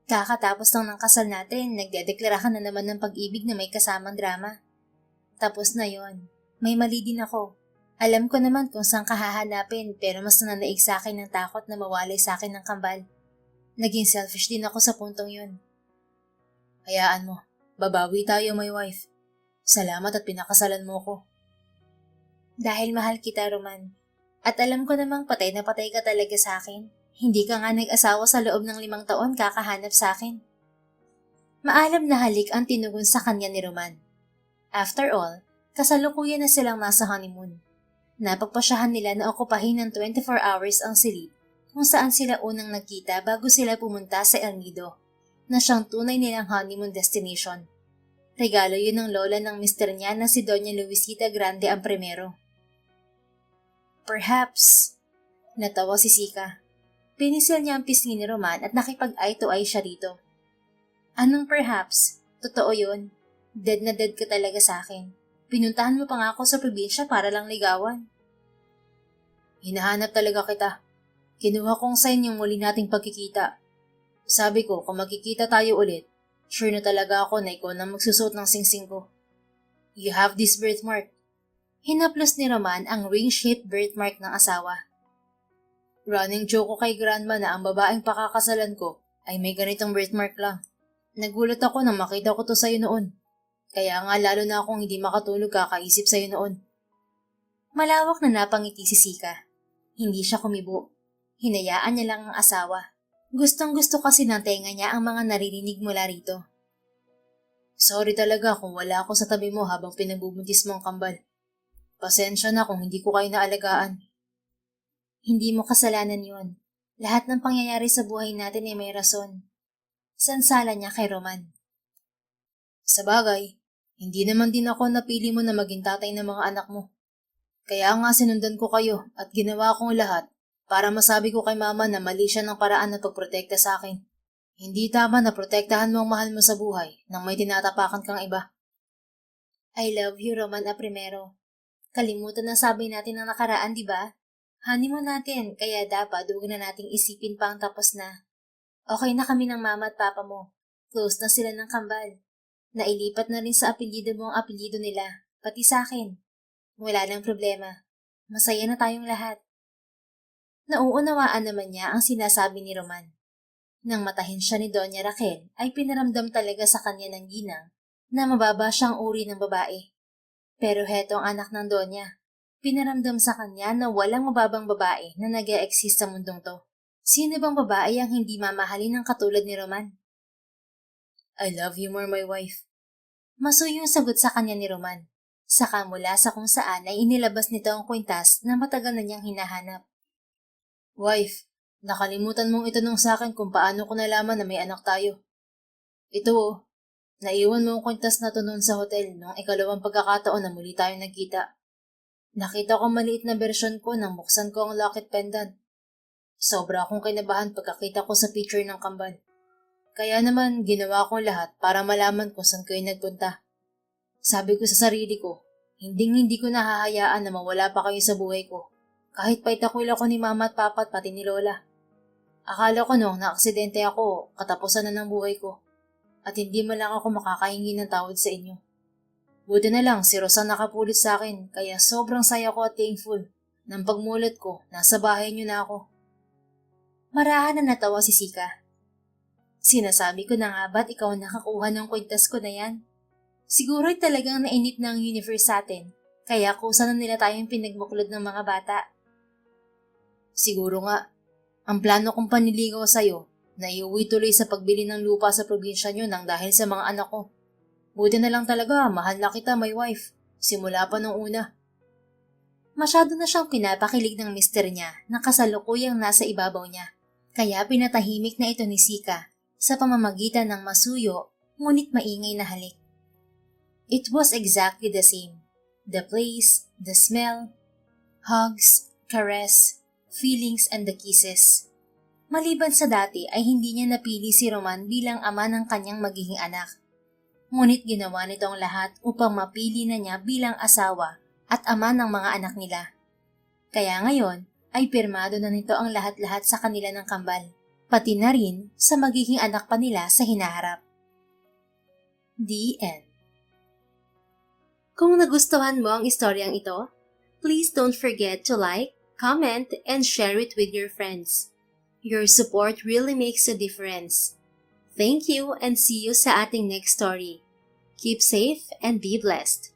Kakatapos lang ng kasal natin, nagdedeklara ka na naman ng pag-ibig na may kasamang drama. Tapos na yon. May mali din ako. Alam ko naman kung saan ka hahanapin pero mas nananaig sa akin ng takot na mawalay sa akin ng kambal. Naging selfish din ako sa puntong yun. Hayaan mo. Babawi tayo, my wife. Salamat at pinakasalan mo ko. Dahil mahal kita, Roman. At alam ko namang patay na patay ka talaga sa akin. Hindi ka nga nag-asawa sa loob ng 5 taon kakahanap sa akin. Maalam na halik ang tinugon sa kanya ni Roman. After all, kasalukuyan na silang nasa honeymoon. Napagpasyahan nila na okupahin ng 24 hours ang silid kung saan sila unang nagkita bago sila pumunta sa El Nido, na siyang tunay nilang honeymoon destination. Regalo yun ng lola ng mister niya na si Doña Luisita Grande ang primero. Perhaps, natawa si Sika. Pinisil niya ang pisngi ni Roman at nakipag-eye to eye siya rito. Anong perhaps? Totoo yun. Dead na dead ka talaga sa akin. Pinuntahan mo pa nga ako sa probinsya para lang ligawan. Hinahanap talaga kita. Kinuha kong sign yung muli nating pagkikita. Sabi ko, kung magkikita tayo ulit, sure na talaga ako na ikaw na magsusot ng singsing ko. You have this birthmark. Hinaplos ni Roman ang ring-shaped birthmark ng asawa. Running joke ko kay Grandma na ang babaeng pakakasalan ko ay may ganitong birthmark lang. Nagulat ako nang makita ko to sa'yo noon. Kaya nga lalo na akong hindi makatulog kakaisip sa'yo noon. Malawak na napangiti si Sika. Hindi siya kumibo. Hinayaan niya lang ang asawa. Gustong-gusto kasi ng tenga niya ang mga naririnig mula rito. Sorry talaga kung wala ako sa tabi mo habang pinagbubuntis mo ang kambal. Pasensya na kung hindi ko kayo naalagaan. Hindi mo kasalanan yon. Lahat ng pangyayari sa buhay natin ay may rason. Sansala niya kay Roman. Sa bagay, hindi naman din ako napili mo na maging tatay ng mga anak mo. Kaya nga sinundan ko kayo at ginawa kong lahat para masabi ko kay mama na mali siya ng paraan na pagprotekta sa akin. Hindi tama na protektahan mo ang mahal mo sa buhay nang may tinatapakan kang iba. I love you, Roman A. Primero. Kalimutan na sabi natin ng nakaraan, di ba? Honeymoon natin, kaya dapat huwag na nating isipin pa ang tapos na. Okay na kami ng mama at papa mo. Close na sila ng kambal. Nailipat na rin sa apelyido mo ang apelyido nila, pati sa akin. Wala lang problema. Masaya na tayong lahat. Nauunawaan naman niya ang sinasabi ni Roman. Nang matahin siya ni Doña Raquel, ay pinaramdam talaga sa kanya ng ginang na mababa siyang uri ng babae. Pero heto ang anak ng Doña. Pinaramdam sa kanya na walang mababang babae na nag-e-exist sa mundong to. Sino bang babae ang hindi mamahalin ng katulad ni Roman? I love you more, my wife. Masuyong sagot sa kanya ni Roman. Saka mula sa kung saan ay inilabas nito ang kwintas na matagal na niyang hinahanap. Wife, nakalimutan mong itanong sa akin kung paano ko nalaman na may anak tayo. Ito oh, naiwan mo ang kwintas na to noon sa hotel nung ikalawang pagkakataon na muli tayong nagkita. Nakita ko maliit na bersyon ko nang buksan ko ang locket pendant. Sobra akong kinabahan pagkakita ko sa picture ng kambal. Kaya naman ginawa ko lahat para malaman kung saan kayo nagpunta. Sabi ko sa sarili ko, hindi ko nahahayaan na mawala pa kayo sa buhay ko. Kahit paitakwil ako ni mama at papa at pati ni lola. Akala ko noong naaksidente ako, katapusan na ng buhay ko. At hindi man lang ako makakahingi ng tawad sa inyo. Buti na lang si Rosa nakapulit sa akin kaya sobrang saya ko at thankful. Nang pagmulat ko, nasa bahay niyo na ako. Marahan na natawa si Sika. Sinasabi ko na nga ba't ikaw nakakuha ng kwintas ko na yan? Siguro'y talagang nainip na ang universe sa atin, kaya kusa na nila tayong pinagbuklod ng mga bata. Siguro nga, ang plano kong paniligaw sa'yo, na iuwi tuloy sa pagbili ng lupa sa probinsya nyo nang dahil sa mga anak ko. Buti na lang talaga, mahal na kita, my wife. Simula pa nung una. Masyado na siyang pinapakilig ng mister niya na kasalukuyang nasa ibabaw niya. Kaya pinatahimik na ito ni Sika sa pamamagitan ng masuyo ngunit maingay na halik. It was exactly the same. The place, the smell, hugs, caress, feelings and the kisses. Maliban sa dati ay hindi niya napili si Roman bilang ama ng kanyang magiging anak. Ngunit ginawa nito ang lahat upang mapili na niya bilang asawa at ama ng mga anak nila. Kaya ngayon ay pirmado na nito ang lahat-lahat sa kanila ng kambal, pati na rin sa magiging anak pa nila sa hinaharap. The end. Kung nagustuhan mo ang istoryang ito, please don't forget to like, comment, and share it with your friends. Your support really makes a difference. Thank you and see you sa ating next story. Keep safe and be blessed.